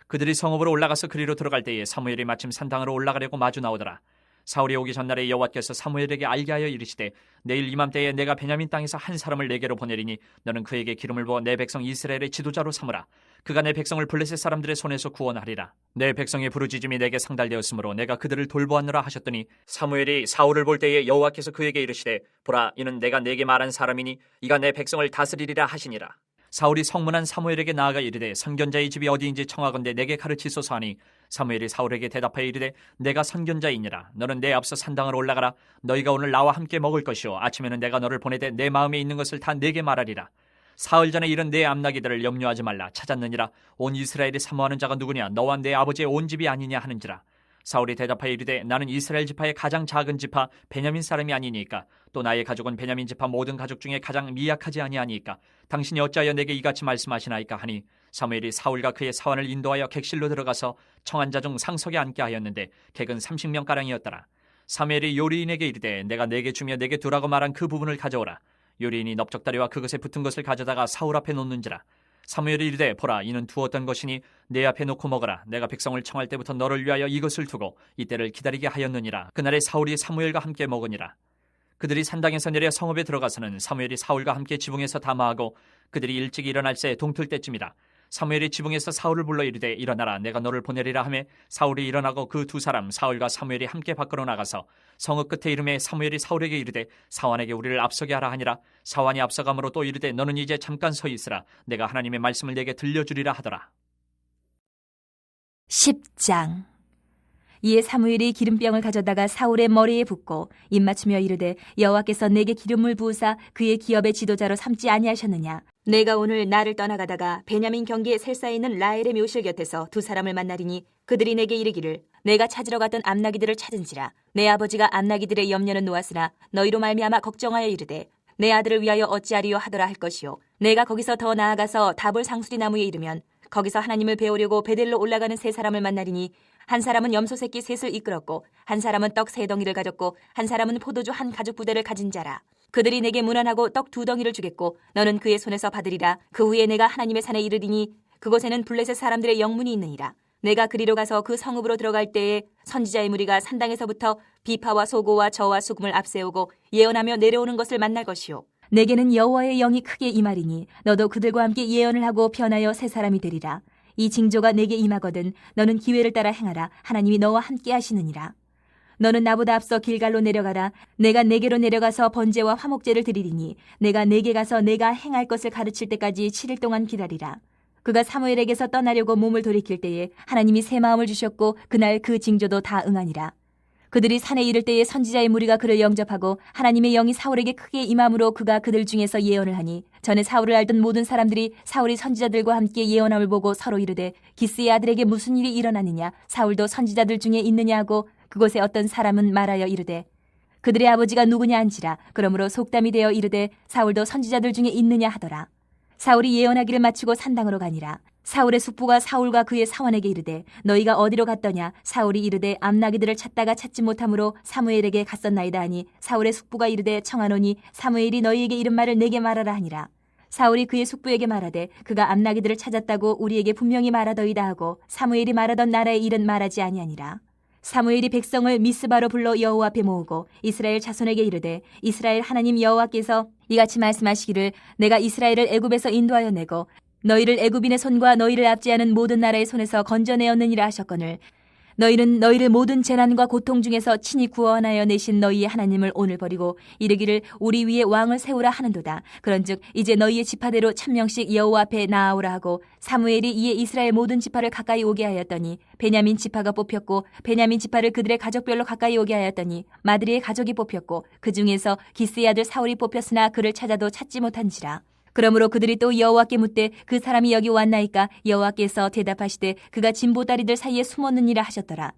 B: 그들이 성읍으로 올라가서 그리로 들어갈 때에 사무엘이 마침 산당으로 올라가려고 마주 나오더라. 사울이 오기 전날에 여호와께서 사무엘에게 알게 하여 이르시되 내일 이맘때에 내가 베냐민 땅에서 한 사람을 내게로 보내리니 너는 그에게 기름을 부어 내 백성 이스라엘의 지도자로 삼으라. 그가 내 백성을 블레셋 사람들의 손에서 구원하리라. 내 백성의 부르짖음이 내게 상달되었으므로 내가 그들을 돌보았노라 하셨더니, 사무엘이 사울을 볼 때에 여호와께서 그에게 이르시되 보라, 이는 내가 네게 말한 사람이니 이가 내 백성을 다스리리라 하시니라. 사울이 성문한 사무엘에게 나아가 이르되 선견자의 집이 어디인지 청하건대 내게 가르치소서 하니, 사무엘이 사울에게 대답하여 이르되 내가 선견자이니라. 너는 내 앞서 산당으로 올라가라. 너희가 오늘 나와 함께 먹을 것이요 아침에는 내가 너를 보내되 내 마음에 있는 것을 다 내게 말하리라. 사흘 전에 이른 내 암나기들을 염려하지 말라. 찾았느니라. 온 이스라엘이 사모하는 자가 누구냐? 너와 내 아버지의 온 집이 아니냐 하는지라. 사울이 대답하여 이르되 나는 이스라엘 지파의 가장 작은 지파 베냐민 사람이 아니니까, 또 나의 가족은 베냐민 지파 모든 가족 중에 가장 미약하지 아니하니까 당신이 어찌하여 내게 이같이 말씀하시나이까 하니, 사무엘이 사울과 그의 사원을 인도하여 객실로 들어가서 청한 자 중 상석에 앉게 하였는데 객은 30명가량이었더라. 사무엘이 요리인에게 이르되 내가 내게 주며 내게 두라고 말한 그 부분을 가져오라. 요리인이 넓적다리와 그것에 붙은 것을 가져다가 사울 앞에 놓는지라. 사무엘이 이르되 보라, 이는 두었던 것이니 내 앞에 놓고 먹어라. 내가 백성을 청할 때부터 너를 위하여 이것을 두고 이때를 기다리게 하였느니라. 그날에 사울이 사무엘과 함께 먹으니라. 그들이 산당에서 내려 성읍에 들어가서는 사무엘이 사울과 함께 지붕에서 담화하고 그들이 일찍 일어날 새 동틀 때쯤이라. 사무엘이 지붕에서 사울을 불러 이르되 일어나라, 내가 너를 보내리라 하매 사울이 일어나고 그 두 사람 사울과 사무엘이 함께 밖으로 나가서 성읍 끝에 이름에 사무엘이 사울에게 이르되 사환에게 우리를 앞서게 하라 하니라. 사환이 앞서가므로 또 이르되 너는 이제 잠깐 서 있으라. 내가 하나님의 말씀을 내게 들려주리라 하더라.
A: 10장. 이에 사무엘이 기름병을 가져다가 사울의 머리에 붓고 입맞추며 이르되 여호와께서 내게 기름을 부으사 그의 기업의 지도자로 삼지 아니하셨느냐? 내가 오늘 나를 떠나가다가 베냐민 경기의 셀사에 있는 라헬의 묘실 곁에서 두 사람을 만나리니 그들이 내게 이르기를 내가 찾으러 갔던 암나기들을 찾은지라. 내 아버지가 암나기들의 염려는 놓았으나 너희로 말미암아 걱정하여 이르되 내 아들을 위하여 어찌하리요 하더라 할 것이요. 내가 거기서 더 나아가서 다볼 상수리 나무에 이르면 거기서 하나님을 배우려고 베델로 올라가는 세 사람을 만나리니 한 사람은 염소 새끼 셋을 이끌었고 한 사람은 떡 세 덩이를 가졌고 한 사람은 포도주 한 가죽 부대를 가진 자라. 그들이 내게 문안하고 떡 두 덩이를 주겠고 너는 그의 손에서 받으리라. 그 후에 내가 하나님의 산에 이르리니 그곳에는 블레셋 사람들의 영문이 있느니라. 내가 그리로 가서 그 성읍으로 들어갈 때에 선지자의 무리가 산당에서부터 비파와 소고와 저와 수금을 앞세우고 예언하며 내려오는 것을 만날 것이요. 내게는 여호와의 영이 크게 임하리니 너도 그들과 함께 예언을 하고 변하여 새 사람이 되리라. 이 징조가 내게 임하거든 너는 기회를 따라 행하라. 하나님이 너와 함께 하시느니라. 너는 나보다 앞서 길갈로 내려가라. 내가 내게로 내려가서 번제와 화목제를 드리리니 내가 내게 가서 내가 행할 것을 가르칠 때까지 7일 동안 기다리라. 그가 사무엘에게서 떠나려고 몸을 돌이킬 때에 하나님이 새 마음을 주셨고 그날 그 징조도 다 응하니라. 그들이 산에 이를 때에 선지자의 무리가 그를 영접하고 하나님의 영이 사울에게 크게 임함으로 그가 그들 중에서 예언을 하니 전에 사울을 알던 모든 사람들이 사울이 선지자들과 함께 예언함을 보고 서로 이르되 기스의 아들에게 무슨 일이 일어나느냐 사울도 선지자들 중에 있느냐 하고 그곳에 어떤 사람은 말하여 이르되 그들의 아버지가 누구냐 한지라. 그러므로 속담이 되어 이르되 사울도 선지자들 중에 있느냐 하더라. 사울이 예언하기를 마치고 산당으로 가니라. 사울의 숙부가 사울과 그의 사원에게 이르되 너희가 어디로 갔더냐. 사울이 이르되 암나기들을 찾다가 찾지 못함으로 사무엘에게 갔었나이다 하니 사울의 숙부가 이르되 청하노니 사무엘이 너희에게 이른 말을 내게 말하라 하니라. 사울이 그의 숙부에게 말하되 그가 암나기들을 찾았다고 우리에게 분명히 말하더이다 하고 사무엘이 말하던 나라의 일은 말하지 아니하니라. 사무엘이 백성을 미스바로 불러 여호와 앞에 모으고 이스라엘 자손에게 이르되 이스라엘 하나님 여호와께서 이같이 말씀하시기를 내가 이스라엘을 애굽에서 인도하여 내고 너희를 애굽인의 손과 너희를 압제하는 모든 나라의 손에서 건져내었느니라 하셨거늘 너희는 너희를 모든 재난과 고통 중에서 친히 구원하여 내신 너희의 하나님을 오늘 버리고 이르기를 우리 위에 왕을 세우라 하는도다. 그런즉 이제 너희의 지파대로 1000명씩 여호와 앞에 나아오라 하고 사무엘이 이에 이스라엘 모든 지파를 가까이 오게 하였더니 베냐민 지파가 뽑혔고 베냐민 지파를 그들의 가족별로 가까이 오게 하였더니 마드리의 가족이 뽑혔고 그 중에서 기스의 아들 사울이 뽑혔으나 그를 찾아도 찾지 못한지라. 그러므로 그들이 또 여호와께 묻되 그 사람이 여기 왔나이까. 여호와께서 대답하시되 그가 진보다리들 사이에 숨었느니라 하셨더라.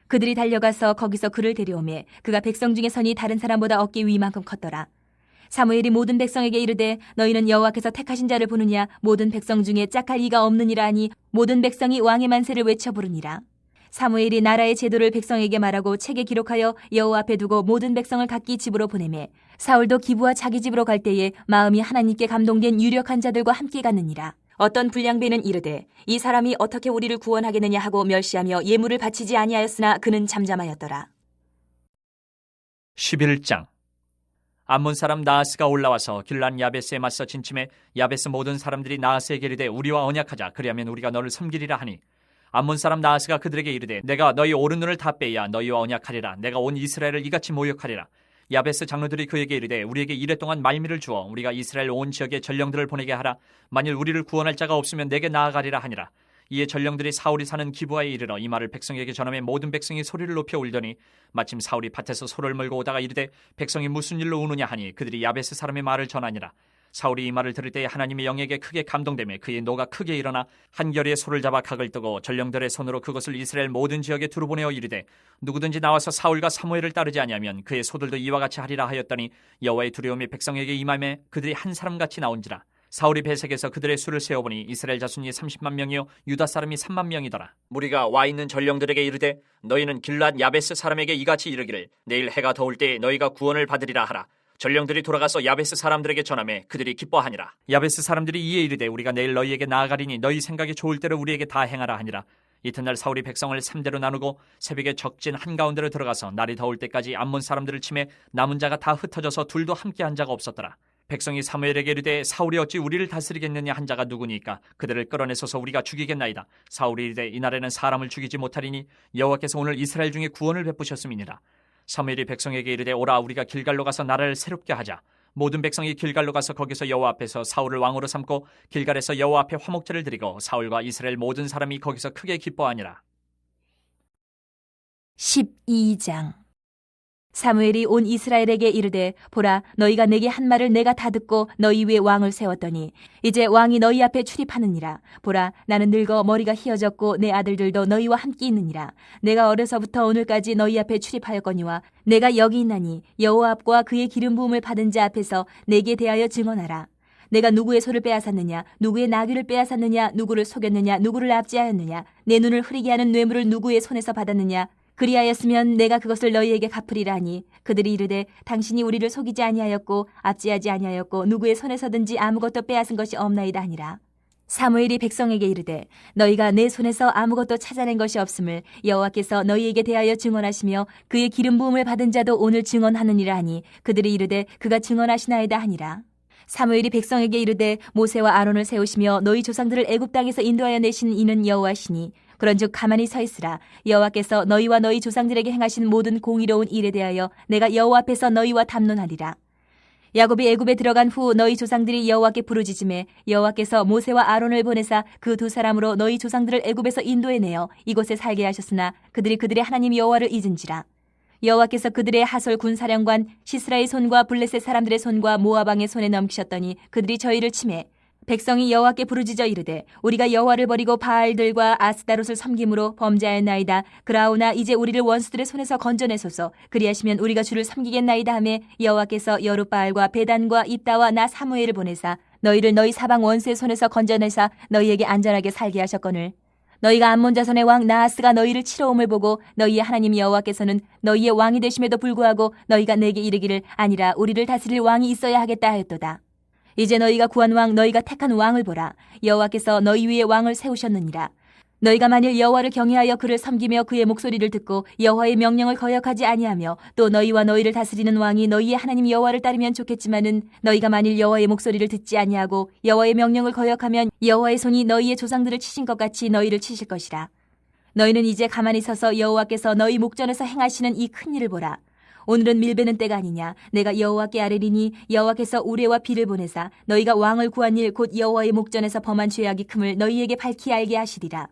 A: 그들이 달려가서 거기서 그를 데려오매 그가 백성 중에 선이 다른 사람보다 어깨 위만큼 컸더라. 사무엘이 모든 백성에게 이르되 너희는 여호와께서 택하신 자를 보느냐. 모든 백성 중에 짝할 이가 없느니라 하니 모든 백성이 왕의 만세를 외쳐 부르니라. 사무엘이 나라의 제도를 백성에게 말하고 책에 기록하여 여호와 앞에 두고 모든 백성을 각기 집으로 보내매 사울도 기브와 자기 집으로 갈 때에 마음이 하나님께 감동된 유력한 자들과 함께 갔느니라. 어떤 불량배는 이르되 이 사람이 어떻게 우리를 구원하겠느냐 하고 멸시하며 예물을 바치지 아니하였으나 그는 잠잠하였더라.
B: 11장. 암몬 사람 나하스가 올라와서 길란 야베스에 맞서 진침해 야베스 모든 사람들이 나하스에게 이르되 우리와 언약하자. 그리하면 우리가 너를 섬기리라 하니 암몬 사람 나하스가 그들에게 이르되 내가 너희 오른눈을 다 빼야 너희와 언약하리라. 내가 온 이스라엘을 이같이 모욕하리라. 야베스 장로들이 그에게 이르되 우리에게 이래 동안 말미를 주어 우리가 이스라엘 온 지역에 전령들을 보내게 하라. 만일 우리를 구원할 자가 없으면 내게 나아가리라 하니라. 이에 전령들이 사울이 사는 기브아에 이르러 이 말을 백성에게 전하매 모든 백성이 소리를 높여 울더니 마침 사울이 밭에서 소를 몰고 오다가 이르되 백성이 무슨 일로 우느냐 하니 그들이 야베스 사람의 말을 전하니라. 사울이 이 말을 들을 때에 하나님의 영에게 크게 감동되며 그의 노가 크게 일어나 한결의 소를 잡아 각을 뜨고 전령들의 손으로 그것을 이스라엘 모든 지역에 두루 보내어 이르되 누구든지 나와서 사울과 사무엘을 따르지 아니하면 그의 소들도 이와 같이 하리라 하였더니 여호와의 두려움이 백성에게 임하매 그들이 한 사람같이 나온지라. 사울이 배색에서 그들의 수를 세어보니 이스라엘 자손이 30만 명이요 유다 사람이 3만 명이더라. 무리가 와 있는 전령들에게 이르되 너희는 길랏 야베스 사람에게 이같이 이르기를 내일 해가 더울 때에 너희가 구원을 받으리라 하라. 전령들이 돌아가서 야베스 사람들에게 전하매 그들이 기뻐하니라. 야베스 사람들이 이에 이르되 우리가 내일 너희에게 나아가리니 너희 생각이 좋을 대로 우리에게 다 행하라 하니라. 이튿날 사울이 백성을 3대로 나누고 새벽에 적진 한가운데로 들어가서 날이 더울 때까지 암몬 사람들을 치매 남은 자가 다 흩어져서 둘도 함께 한 자가 없었더라. 백성이 사무엘에게 이르되 사울이 어찌 우리를 다스리겠느냐 한 자가 누구니까 그들을 끌어내소서 우리가 죽이겠나이다. 사울이 이르되 이날에는 사람을 죽이지 못하리니 여호와께서 오늘 이스라엘 중에 구원을 베푸셨음이니라. 사무엘이 백성에게 이르되 오라 우리가 길갈로 가서 나라를 새롭게 하자. 모든 백성이 길갈로 가서 거기서 여호와 앞에서 사울을 왕으로 삼고 길갈에서 여호와 앞에 화목제를 드리고 사울과 이스라엘 모든 사람이 거기서 크게 기뻐하니라.
A: 12장. 사무엘이 온 이스라엘에게 이르되 보라 너희가 내게 한 말을 내가 다 듣고 너희 위에 왕을 세웠더니 이제 왕이 너희 앞에 출입하느니라. 보라 나는 늙어 머리가 희어졌고 내 아들들도 너희와 함께 있느니라. 내가 어려서부터 오늘까지 너희 앞에 출입하였거니와 내가 여기 있나니 여호와 앞과 그의 기름 부음을 받은 자 앞에서 내게 대하여 증언하라. 내가 누구의 소를 빼앗았느냐, 누구의 나귀를 빼앗았느냐, 누구를 속였느냐, 누구를 압제하였느냐, 내 눈을 흐리게 하는 뇌물을 누구의 손에서 받았느냐. 그리하였으면 내가 그것을 너희에게 갚으리라 하니 그들이 이르되 당신이 우리를 속이지 아니하였고 압제하지 아니하였고 누구의 손에서든지 아무것도 빼앗은 것이 없나이다 하니라. 사무엘이 백성에게 이르되 너희가 내 손에서 아무것도 찾아낸 것이 없음을 여호와께서 너희에게 대하여 증언하시며 그의 기름 부음을 받은 자도 오늘 증언하느니라 하니 그들이 이르되 그가 증언하시나이다 하니라. 사무엘이 백성에게 이르되 모세와 아론을 세우시며 너희 조상들을 애굽 땅에서 인도하여 내신 이는 여호와시니 그런즉 가만히 서 있으라. 여호와께서 너희와 너희 조상들에게 행하신 모든 공의로운 일에 대하여 내가 여호와 앞에서 너희와 담론하리라. 야곱이 애굽에 들어간 후 너희 조상들이 여호와께 부르짖음에 여호와께서 모세와 아론을 보내사 그 두 사람으로 너희 조상들을 애굽에서 인도해내어 이곳에 살게 하셨으나 그들이 그들의 하나님 여호와를 잊은지라. 여호와께서 그들의 하솔 군사령관 시스라의 손과 블레셋 사람들의 손과 모압 왕의 손에 넘기셨더니 그들이 저희를 치매 백성이 여호와께 부르짖어 이르되 우리가 여호와를 버리고 바알들과 아스다롯을 섬김으로 범죄하였나이다. 그라오나 이제 우리를 원수들의 손에서 건져내소서. 그리하시면 우리가 주를 섬기겠나이다 하매 여호와께서 여룻바알과 베단과 입다와 나 사무엘을 보내사 너희를 너희 사방 원수의 손에서 건져내사 너희에게 안전하게 살게 하셨거늘 너희가 암몬 자손의 왕 나하스가 너희를 치러 옴을 보고 너희의 하나님 여호와께서는 너희의 왕이 되심에도 불구하고 너희가 내게 이르기를 아니라 우리를 다스릴 왕이 있어야 하겠다 하였도다. 이제 너희가 구한 왕 너희가 택한 왕을 보라. 여호와께서 너희 위에 왕을 세우셨느니라. 너희가 만일 여호와를 경외하여 그를 섬기며 그의 목소리를 듣고 여호와의 명령을 거역하지 아니하며 또 너희와 너희를 다스리는 왕이 너희의 하나님 여호와를 따르면 좋겠지만은 너희가 만일 여호와의 목소리를 듣지 아니하고 여호와의 명령을 거역하면 여호와의 손이 너희의 조상들을 치신 것 같이 너희를 치실 것이라. 너희는 이제 가만히 서서 여호와께서 너희 목전에서 행하시는 이 큰 일을 보라. 오늘은 밀베는 때가 아니냐. 내가 여호와께 아뢰리니 여호와께서 우레와 비를 보내사 너희가 왕을 구한 일 곧 여호와의 목전에서 범한 죄악이 큼을 너희에게 밝히 알게 하시리라.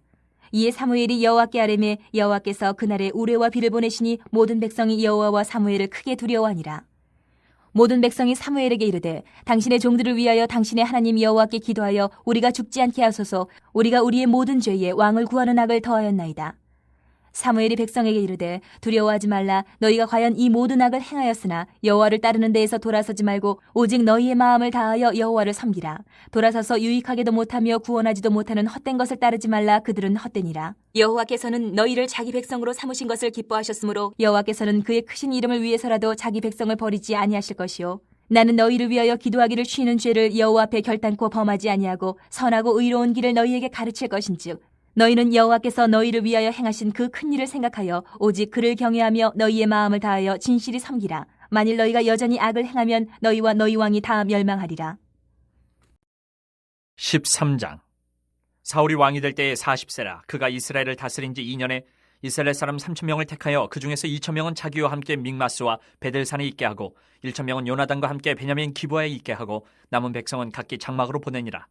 A: 이에 사무엘이 여호와께 아뢰매 여호와께서 그날에 우레와 비를 보내시니 모든 백성이 여호와와 사무엘을 크게 두려워하니라. 모든 백성이 사무엘에게 이르되 당신의 종들을 위하여 당신의 하나님 여호와께 기도하여 우리가 죽지 않게 하소서. 우리가 우리의 모든 죄에 왕을 구하는 악을 더하였나이다. 사무엘이 백성에게 이르되 두려워하지 말라. 너희가 과연 이 모든 악을 행하였으나 여호와를 따르는 데에서 돌아서지 말고 오직 너희의 마음을 다하여 여호와를 섬기라. 돌아서서 유익하게도 못하며 구원하지도 못하는 헛된 것을 따르지 말라. 그들은 헛되니라. 여호와께서는 너희를 자기 백성으로 삼으신 것을 기뻐하셨으므로 여호와께서는 그의 크신 이름을 위해서라도 자기 백성을 버리지 아니하실 것이요 나는 너희를 위하여 기도하기를 쉬는 죄를 여호와 앞에 결단코 범하지 아니하고 선하고 의로운 길을 너희에게 가르칠 것인즉 너희는 여호와께서 너희를 위하여 행하신 그 큰 일을 생각하여 오직 그를 경외하며 너희의 마음을 다하여 진실이 섬기라. 만일 너희가 여전히 악을 행하면 너희와 너희 왕이 다 멸망하리라.
B: 13장. 사울이 왕이 될 때에 40세라. 그가 이스라엘을 다스린 지 2년에 이스라엘 사람 3,000명을 택하여 그 중에서 2,000명은 자기와 함께 믹마스와 베델산에 있게 하고 1,000명은 요나단과 함께 베냐민 기브아에 있게 하고 남은 백성은 각기 장막으로 보내니라.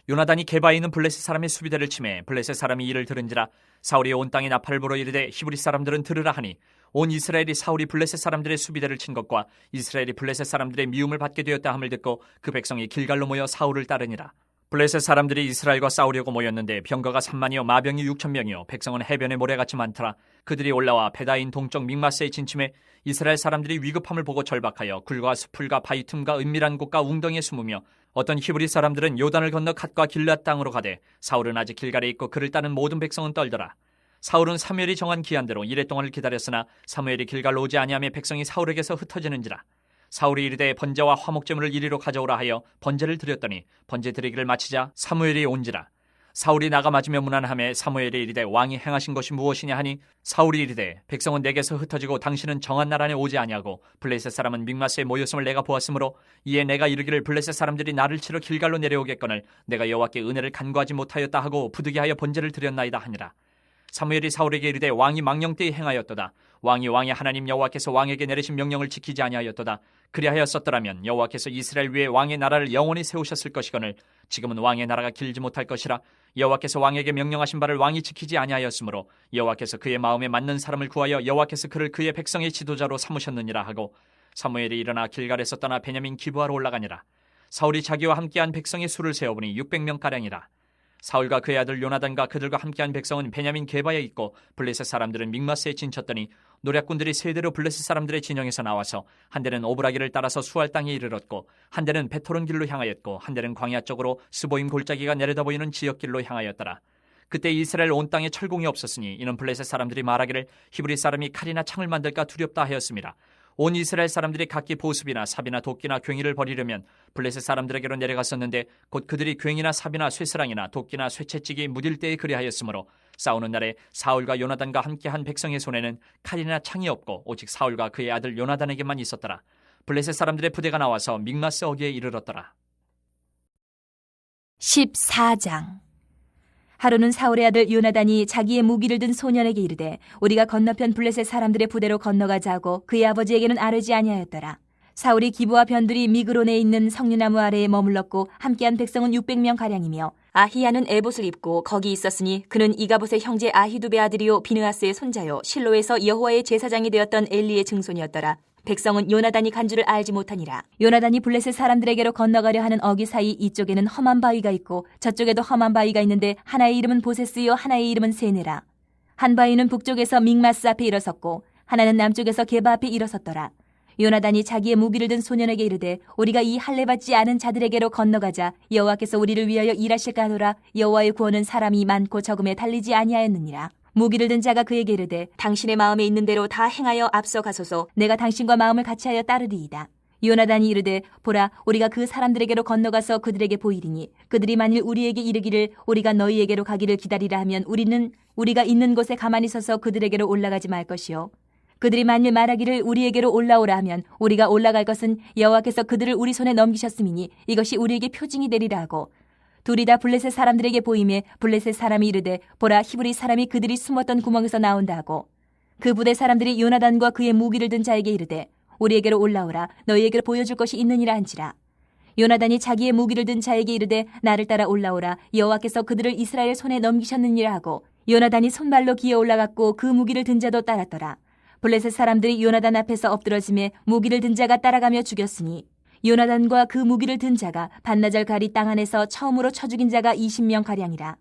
B: 요나단이 게바에 있는 블레셋 사람의 수비대를 치매 블레셋 사람이 이를 들은지라. 사울이 온 땅에 나팔을 불어 이르되 히브리 사람들은 들으라 하니 온 이스라엘이 사울이 블레셋 사람들의 수비대를 친 것과 이스라엘이 블레셋 사람들의 미움을 받게 되었다 함을 듣고 그 백성이 길갈로 모여 사울을 따르니라. 블레셋 사람들이 이스라엘과 싸우려고 모였는데 병거가 3만이요 마병이 6,000명이요 백성은 해변의 모래같이 많더라. 그들이 올라와 베다인 동쪽 믹마스에 진침해 이스라엘 사람들이 위급함을 보고 절박하여 굴과 수풀과 바위 틈과 은밀한 곳과 웅덩이에 숨으며 어떤 히브리 사람들은 요단을 건너 갓과 길앗 땅으로 가되 사울은 아직 길갈에 있고 그를 따는 모든 백성은 떨더라. 사울은 사무엘이 정한 기한대로 이레 동안을 기다렸으나 사무엘이 길갈로 오지 아니하며 백성이 사울에게서 흩어지는지라. 사울이 이르되 번제와 화목제물을 이리로 가져오라 하여 번제를 드렸더니 번제 드리기를 마치자 사무엘이 온지라. 사울이 나가 맞으며 문안하며 사무엘이 이르되 왕이 행하신 것이 무엇이냐 하니 사울이 이르되 백성은 내게서 흩어지고 당신은 정한 날 안에 오지 아니하고 블레셋 사람은 믹마스에 모였음을 내가 보았으므로 이에 내가 이르기를 블레셋 사람들이 나를 치러 길갈로 내려오겠거늘 내가 여호와께 은혜를 간구하지 못하였다 하고 부득이하여 번제를 드렸나이다 하니라. 사무엘이 사울에게 이르되 왕이 망령되이 행하였도다. 왕이 왕의 하나님 여호와께서 왕에게 내리신 명령을 지키지 아니하였도다. 그리하였었더라면 여호와께서 이스라엘 위에 왕의 나라를 영원히 세우셨을 것이거늘 지금은 왕의 나라가 길지 못할 것이라. 여호와께서 왕에게 명령하신 바를 왕이 지키지 아니하였으므로 여호와께서 그의 마음에 맞는 사람을 구하여 여호와께서 그를 그의 백성의 지도자로 삼으셨느니라 하고 사무엘이 일어나 길갈에서 떠나 베냐민 기브아로 올라가니라. 사울이 자기와 함께한 백성의 수를 세어보니 600명가량이라. 사울과 그의 아들 요나단과 그들과 함께한 백성은 베냐민 게바에 있고 블레셋 사람들은 믹마스에 진쳤더니 노략군들이 세대로 블레셋 사람들의 진영에서 나와서 한 대는 오브라기를 따라서 수알 땅에 이르렀고 한 대는 베토론 길로 향하였고 한 대는 광야 쪽으로 스보임 골짜기가 내려다 보이는 지역길로 향하였더라. 그때 이스라엘 온 땅에 철공이 없었으니 이는 블레셋 사람들이 말하기를 히브리 사람이 칼이나 창을 만들까 두렵다 하였습니다. 온 이스라엘 사람들이 각기 보습이나 삽이나 도끼나 괭이를 버리려면 블레셋 사람들에게로 내려갔었는데 곧 그들이 괭이나 삽이나 쇠스랑이나 도끼나 쇠채찍이 무딜 때에 그리하였으므로 싸우는 날에 사울과 요나단과 함께한 백성의 손에는 칼이나 창이 없고 오직 사울과 그의 아들 요나단에게만 있었더라. 블레셋 사람들의 부대가 나와서 믹마스 어귀에 이르렀더라.
A: 14장. 하루는 사울의 아들 요나단이 자기의 무기를 든 소년에게 이르되 우리가 건너편 블레셋 사람들의 부대로 건너가자 하고 그의 아버지에게는 아뢰지 아니하였더라. 사울이 기브와 변들이 미그론에 있는 석류나무 아래에 머물렀고 함께한 백성은 600명 가량이며 아히야는 에봇을 입고 거기 있었으니 그는 이가봇의 형제 아히두베 아들이요 비느하스의 손자요 실로에서 여호와의 제사장이 되었던 엘리의 증손이었더라. 백성은 요나단이 간 줄을 알지 못하니라. 요나단이 블레셋 사람들에게로 건너가려 하는 어귀 사이 이쪽에는 험한 바위가 있고 저쪽에도 험한 바위가 있는데 하나의 이름은 보세스요 하나의 이름은 세네라. 한 바위는 북쪽에서 믹마스 앞에 일어섰고 하나는 남쪽에서 게바 앞에 일어섰더라. 요나단이 자기의 무기를 든 소년에게 이르되 우리가 이 할례 받지 않은 자들에게로 건너가자. 여호와께서 우리를 위하여 일하실까 하노라. 여호와의 구원은 사람이 많고 적음에 달리지 아니하였느니라. 무기를 든 자가 그에게 이르되 당신의 마음에 있는 대로 다 행하여 앞서 가소서. 내가 당신과 마음을 같이하여 따르리이다. 요나단이 이르되 보라 우리가 그 사람들에게로 건너가서 그들에게 보이리니 그들이 만일 우리에게 이르기를 우리가 너희에게로 가기를 기다리라 하면 우리는 우리가 있는 곳에 가만히 서서 그들에게로 올라가지 말 것이요 그들이 만일 말하기를 우리에게로 올라오라 하면 우리가 올라갈 것은 여호와께서 그들을 우리 손에 넘기셨음이니 이것이 우리에게 표징이 되리라 하고 둘이 다 블레셋 사람들에게 보임에 블레셋 사람이 이르되 보라 히브리 사람이 그들이 숨었던 구멍에서 나온다 하고 그 부대 사람들이 요나단과 그의 무기를 든 자에게 이르되 우리에게로 올라오라 너희에게로 보여줄 것이 있느니라 한지라. 요나단이 자기의 무기를 든 자에게 이르되 나를 따라 올라오라 여호와께서 그들을 이스라엘 손에 넘기셨느니라 하고 요나단이 손발로 기어 올라갔고 그 무기를 든 자도 따랐더라. 블레셋 사람들이 요나단 앞에서 엎드러짐에 무기를 든 자가 따라가며 죽였으니 요나단과 그 무기를 든 자가 반나절 가리 땅 안에서 처음으로 쳐 죽인 자가 20명 가량이라.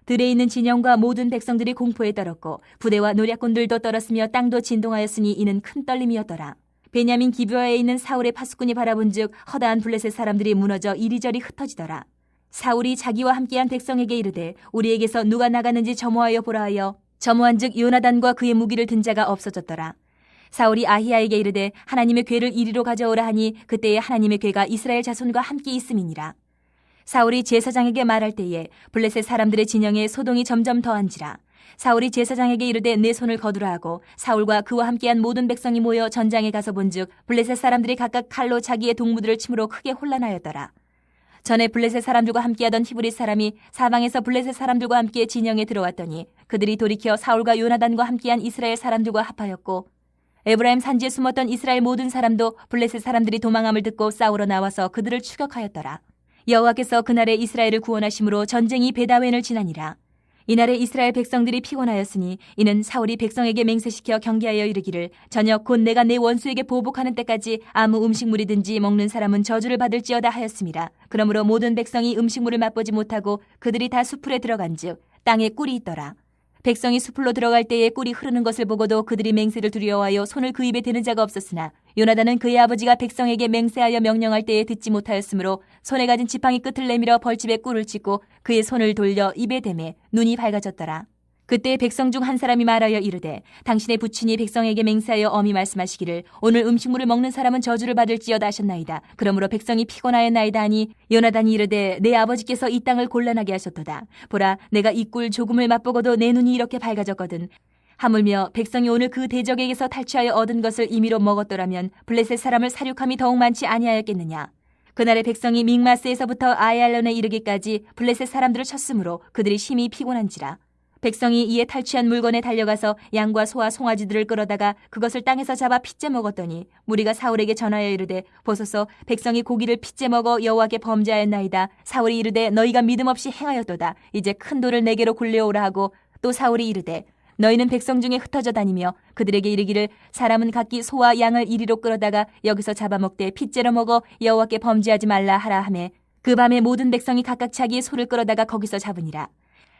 A: 들에 있는 진영과 모든 백성들이 공포에 떨었고 부대와 노략군들도 떨었으며 땅도 진동하였으니 이는 큰 떨림이었더라. 베냐민 기브아에 있는 사울의 파수꾼이 바라본즉 허다한 블레셋 사람들이 무너져 이리저리 흩어지더라. 사울이 자기와 함께한 백성에게 이르되 우리에게서 누가 나가는지 점호하여 보라 하여 점호한즉 요나단과 그의 무기를 든 자가 없어졌더라. 사울이 아히야에게 이르되 하나님의 궤를 이리로 가져오라 하니 그때에 하나님의 궤가 이스라엘 자손과 함께 있음이니라. 사울이 제사장에게 말할 때에 블레셋 사람들의 진영에 소동이 점점 더한지라. 사울이 제사장에게 이르되 내 손을 거두라 하고 사울과 그와 함께한 모든 백성이 모여 전장에 가서 본즉 블레셋 사람들이 각각 칼로 자기의 동무들을 침으로 크게 혼란하였더라. 전에 블레셋 사람들과 함께하던 히브리 사람이 사방에서 블레셋 사람들과 함께 진영에 들어왔더니 그들이 돌이켜 사울과 요나단과 함께한 이스라엘 사람들과 합하였고 에브라임 산지에 숨었던 이스라엘 모든 사람도 블레셋 사람들이 도망함을 듣고 싸우러 나와서 그들을 추격하였더라. 여호와께서 그날에 이스라엘을 구원하심으로 전쟁이 베다웬을 지나니라. 이날에 이스라엘 백성들이 피곤하였으니 이는 사울이 백성에게 맹세시켜 경계하여 이르기를 저녁 곧 내가 내 원수에게 보복하는 때까지 아무 음식물이든지 먹는 사람은 저주를 받을지어다 하였습니다. 그러므로 모든 백성이 음식물을 맛보지 못하고 그들이 다 수풀에 들어간즉 땅에 꿀이 있더라. 백성이 수풀로 들어갈 때에 꿀이 흐르는 것을 보고도 그들이 맹세를 두려워하여 손을 그 입에 대는 자가 없었으나 요나단은 그의 아버지가 백성에게 맹세하여 명령할 때에 듣지 못하였으므로 손에 가진 지팡이 끝을 내밀어 벌집에 꿀을 찢고 그의 손을 돌려 입에 대매 눈이 밝아졌더라. 그때 백성 중 한 사람이 말하여 이르되 당신의 부친이 백성에게 맹세하여 엄히 말씀하시기를 오늘 음식물을 먹는 사람은 저주를 받을지어다 하셨나이다. 그러므로 백성이 피곤하였나이다 하니 요나단이 이르되 내 아버지께서 이 땅을 곤란하게 하셨도다. 보라 내가 이 꿀 조금을 맛보고도 내 눈이 이렇게 밝아졌거든. 하물며 백성이 오늘 그 대적에게서 탈취하여 얻은 것을 임의로 먹었더라면 블레셋 사람을 사륙함이 더욱 많지 아니하였겠느냐. 그날의 백성이 믹마스에서부터 아얄론에 이르기까지 블레셋 사람들을 쳤으므로 그들이 심히 피곤한지라. 백성이 이에 탈취한 물건에 달려가서 양과 소와 송아지들을 끌어다가 그것을 땅에서 잡아 핏째 먹었더니 무리가 사울에게 전하여 이르되 보소서 백성이 고기를 핏째 먹어 여호와께 범죄하였나이다. 사울이 이르되 너희가 믿음 없이 행하였도다. 이제 큰 돌을 내게로 굴려오라 하고 또 사울이 이르되 너희는 백성 중에 흩어져 다니며 그들에게 이르기를 사람은 각기 소와 양을 이리로 끌어다가 여기서 잡아먹되 핏째로 먹어 여호와께 범죄하지 말라 하라 하매 그 밤에 모든 백성이 각각 자기의 소를 끌어다가 거기서 잡으니라.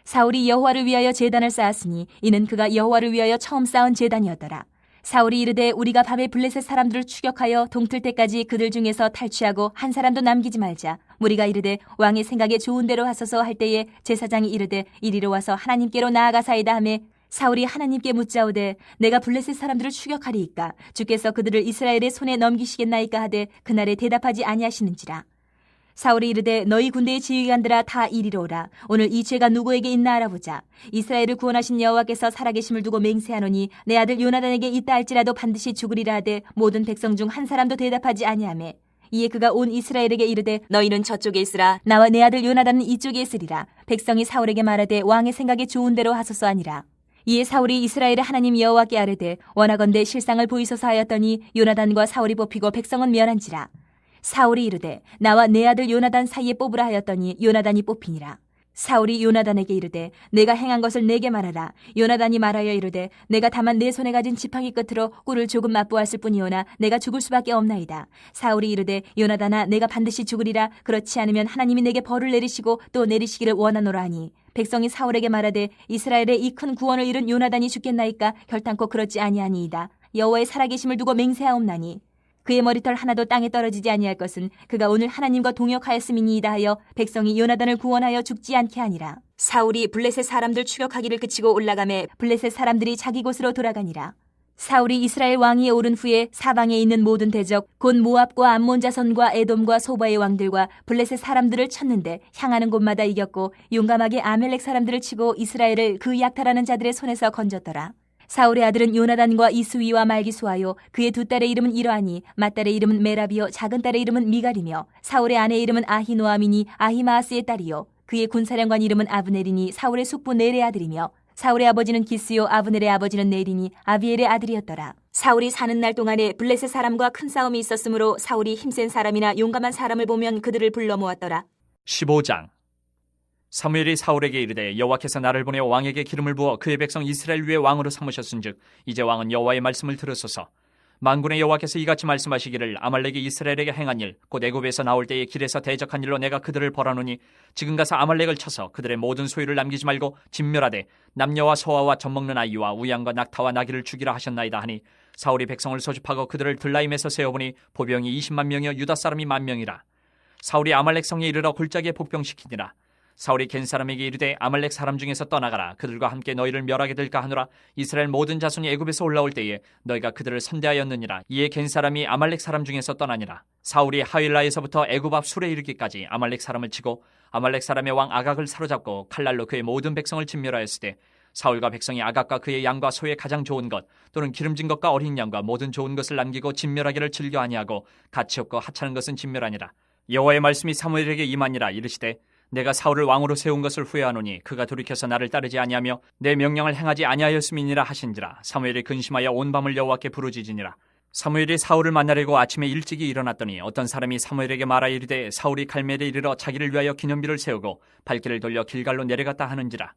A: 사울이 여호와를 위하여 제단을 쌓았으니 이는 그가 여호와를 위하여 처음 쌓은 제단이었더라. 사울이 이르되 우리가 밤에 블레셋 사람들을 추격하여 동틀 때까지 그들 중에서 탈취하고 한 사람도 남기지 말자. 무리가 이르되 왕의 생각에 좋은 대로 하소서 할 때에 제사장이 이르되 이리로 와서 하나님께로 나아가사이다 하매 사울이 하나님께 묻자오되 내가 블레셋 사람들을 추격하리이까 주께서 그들을 이스라엘의 손에 넘기시겠나이까 하되 그날에 대답하지 아니하시는지라. 사울이 이르되 너희 군대의 지휘관들아 다 이리로 오라. 오늘 이 죄가 누구에게 있나 알아보자. 이스라엘을 구원하신 여호와께서 살아계심을 두고 맹세하노니 내 아들 요나단에게 있다 할지라도 반드시 죽으리라 하되 모든 백성 중 한 사람도 대답하지 아니하매 이에 그가 온 이스라엘에게 이르되 너희는 저쪽에 있으라. 나와 내 아들 요나단은 이쪽에 있으리라. 백성이 사울에게 말하되 왕의 생각에 좋은 대로 하소서 하니라. 이에 사울이 이스라엘의 하나님 여호와께 아뢰되 원하건대 실상을 보이소서 하였더니 요나단과 사울이 뽑히고 백성은 멸한지라. 사울이 이르되 나와 내 아들 요나단 사이에 뽑으라 하였더니 요나단이 뽑히니라. 사울이 요나단에게 이르되 내가 행한 것을 내게 말하라. 요나단이 말하여 이르되 내가 다만 내 손에 가진 지팡이 끝으로 꿀을 조금 맛보았을 뿐이오나 내가 죽을 수밖에 없나이다. 사울이 이르되 요나단아 내가 반드시 죽으리라. 그렇지 않으면 하나님이 내게 벌을 내리시고 또 내리시기를 원하노라 하니 백성이 사울에게 말하되 이스라엘의 이 큰 구원을 이룬 요나단이 죽겠나이까 결단코 그렇지 아니하니이다. 여호와의 살아계심을 두고 맹세하옵나니 그의 머리털 하나도 땅에 떨어지지 아니할 것은 그가 오늘 하나님과 동역하였음이니이다 하여 백성이 요나단을 구원하여 죽지 않게 하니라. 사울이 블레셋 사람들 추격하기를 그치고 올라가매 블레셋 사람들이 자기 곳으로 돌아가니라. 사울이 이스라엘 왕위에 오른 후에 사방에 있는 모든 대적 곧 모압과 암몬 자손과 에돔과 소바의 왕들과 블레셋 사람들을 쳤는데 향하는 곳마다 이겼고 용감하게 아멜렉 사람들을 치고 이스라엘을 그 약탈하는 자들의 손에서 건졌더라. 사울의 아들은 요나단과 이스위와 말기수하요 그의 두 딸의 이름은 이러하니 맏딸의 이름은 메라비요 작은 딸의 이름은 미갈이며 사울의 아내의 이름은 아히노아미니 아히마아스의 딸이요 그의 군사령관 이름은 아브넬이니 사울의 숙부 넬의 아들이며 사울의 아버지는 기스요 아브넬의 아버지는 넬이니 아비엘의 아들이었더라. 사울이 사는 날 동안에 블레셋 사람과 큰 싸움이 있었으므로 사울이 힘센 사람이나 용감한 사람을 보면 그들을 불러 모았더라.
B: 15장. 사무엘이 사울에게 이르되 여호와께서 나를 보내 왕에게 기름을 부어 그의 백성 이스라엘 위에 왕으로 삼으셨은즉 이제 왕은 여호와의 말씀을 들으소서. 만군의 여호와께서 이같이 말씀하시기를 아말렉이 이스라엘에게 행한 일 곧 애굽에서 나올 때에 길에서 대적한 일로 내가 그들을 벌하노니 지금 가서 아말렉을 쳐서 그들의 모든 소유를 남기지 말고 진멸하되 남녀와 소아와 젖먹는 아이와 우양과 낙타와 나귀를 죽이라 하셨나이다 하니 사울이 백성을 소집하고 그들을 들라임에서 세어보니 보병이 20만 명이요 유다 사람이 10,000명이라. 사울이 아말렉 성에 이르러 골짜기에 복병시키니라. 사울이 겐 사람에게 이르되 아말렉 사람 중에서 떠나가라. 그들과 함께 너희를 멸하게 될까 하노라. 이스라엘 모든 자손이 애굽에서 올라올 때에 너희가 그들을 선대하였느니라. 이에 겐 사람이 아말렉 사람 중에서 떠나니라. 사울이 하윌라에서부터 애굽 앞 술에 이르기까지 아말렉 사람을 치고 아말렉 사람의 왕 아각을 사로잡고 칼날로 그의 모든 백성을 진멸하였을 때 사울과 백성이 아각과 그의 양과 소의 가장 좋은 것 또는 기름진 것과 어린 양과 모든 좋은 것을 남기고 진멸하기를 즐겨 아니하고 가치 없고 하찮은 것은 진멸하니라. 여호와의 말씀이 사무엘에게 임하니라. 이르시되 내가 사울을 왕으로 세운 것을 후회하노니 그가 돌이켜서 나를 따르지 아니하며 내 명령을 행하지 아니하였음이니라 하신지라. 사무엘이 근심하여 온 밤을 여호와께 부르짖으니라. 사무엘이 사울을 만나려고 아침에 일찍이 일어났더니 어떤 사람이 사무엘에게 말하여 이르되 사울이 갈멜에 이르러 자기를 위하여 기념비를 세우고 발길을 돌려 길갈로 내려갔다 하는지라.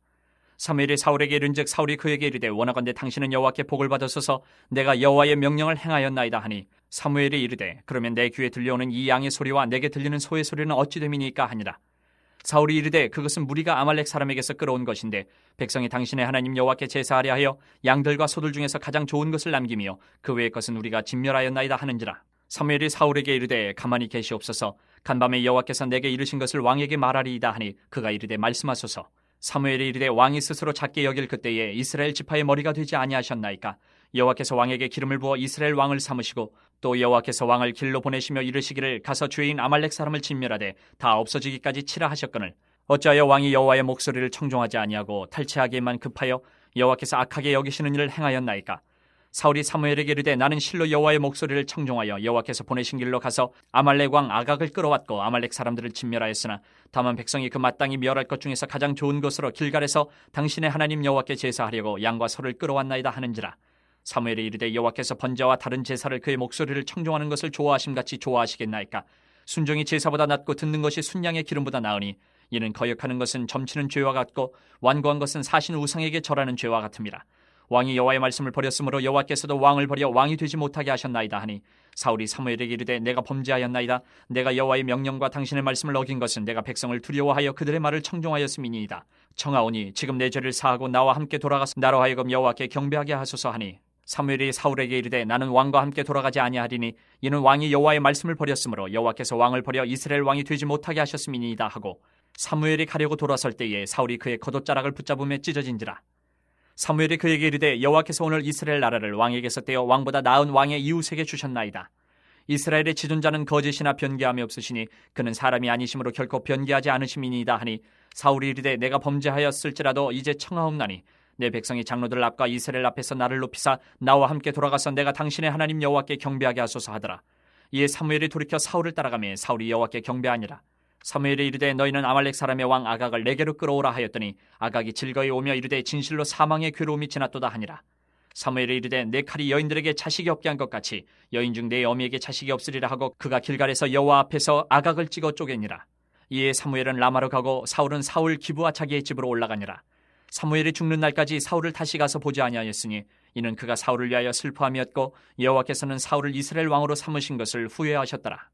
B: 사무엘이 사울에게 이른즉 사울이 그에게 이르되 원하건대 당신은 여호와께 복을 받으소서. 내가 여호와의 명령을 행하였나이다 하니 사무엘이 이르되 그러면 내 귀에 들려오는 이 양의 소리와 내게 들리는 소의 소리는 어찌 됨이니까 하니라. 사울이 이르되 그것은 무리가 아말렉 사람에게서 끌어온 것인데 백성이 당신의 하나님 여호와께 제사하려 하여 양들과 소들 중에서 가장 좋은 것을 남기며 그 외의 것은 우리가 진멸하였나이다 하는지라. 사무엘이 사울에게 이르되 가만히 계시옵소서. 간밤에 여호와께서 내게 이르신 것을 왕에게 말하리이다 하니 그가 이르되 말씀하소서. 사무엘이 이르되 왕이 스스로 작게 여길 그때에 이스라엘 지파의 머리가 되지 아니하셨나이까. 여호와께서 왕에게 기름을 부어 이스라엘 왕을 삼으시고 또 여호와께서 왕을 길로 보내시며 이르시기를 가서 죄인 아말렉 사람을 진멸하되 다 없어지기까지 치라 하셨거늘 어찌하여 왕이 여호와의 목소리를 청종하지 아니하고 탈취하기에만 급하여 여호와께서 악하게 여기시는 일을 행하였나이까. 사울이 사무엘에게 이르되 나는 실로 여호와의 목소리를 청종하여 여호와께서 보내신 길로 가서 아말렉 왕 아각을 끌어왔고 아말렉 사람들을 진멸하였으나 다만 백성이 그 마땅히 멸할 것 중에서 가장 좋은 것으로 길갈에서 당신의 하나님 여호와께 제사하려고 양과 소를 끌어왔나이다 하는지라. 사무엘이 이르되 여호와께서 번제와 다른 제사를 그의 목소리를 청종하는 것을 좋아하심같이 좋아하시겠나이까. 순종이 제사보다 낫고 듣는 것이 순양의 기름보다 나으니 이는 거역하는 것은 점치는 죄와 같고 완고한 것은 사신 우상에게 절하는 죄와 같음이라. 왕이 여호와의 말씀을 버렸으므로 여호와께서도 왕을 버려 왕이 되지 못하게 하셨나이다 하니 사울이 사무엘에게 이르되 내가 범죄하였나이다. 내가 여호와의 명령과 당신의 말씀을 어긴 것은 내가 백성을 두려워하여 그들의 말을 청종하였음이니이다. 청하오니 지금 내 죄를 사하고 나와 함께 돌아가서 나로 하여금 여호와께 경배하게 하소서 하니 사무엘이 사울에게 이르되 나는 왕과 함께 돌아가지 아니하리니 이는 왕이 여호와의 말씀을 버렸으므로 여호와께서 왕을 버려 이스라엘 왕이 되지 못하게 하셨음이니이다 하고 사무엘이 가려고 돌아설 때에 사울이 그의 겉옷자락을 붙잡음에 찢어진지라. 사무엘이 그에게 이르되 여호와께서 오늘 이스라엘 나라를 왕에게서 떼어 왕보다 나은 왕의 이웃에게 주셨나이다. 이스라엘의 지존자는 거짓이나 변개함이 없으시니 그는 사람이 아니심으로 결코 변개하지 않으심이니이다 하니 사울이 이르되 내가 범죄하였을지라도 이제 청하옵나니 내 백성이 장로들 앞과 이스라엘 앞에서 나를 높이사 나와 함께 돌아가서 내가 당신의 하나님 여호와께 경배하게 하소서 하더라. 이에 사무엘이 돌이켜 사울을 따라가매 사울이 여호와께 경배하니라. 사무엘이 이르되 너희는 아말렉 사람의 왕 아각을 내게로 끌어오라 하였더니 아각이 즐거이 오며 이르되 진실로 사망의 괴로움이 지났도다 하니라. 사무엘이 이르되 내 칼이 여인들에게 자식이 없게 한 것 같이 여인 중 내 어미에게 자식이 없으리라 하고 그가 길갈에서 여호와 앞에서 아각을 찍어 쪼개니라. 이에 사무엘은 라마로 가고 사울은 사울 기브와 자기의 집으로 올라가니라. 사무엘이 죽는 날까지 사울을 다시 가서 보지 아니하였으니 이는 그가 사울을 위하여 슬퍼함이었고 여호와께서는 사울을 이스라엘 왕으로 삼으신 것을 후회하셨더라.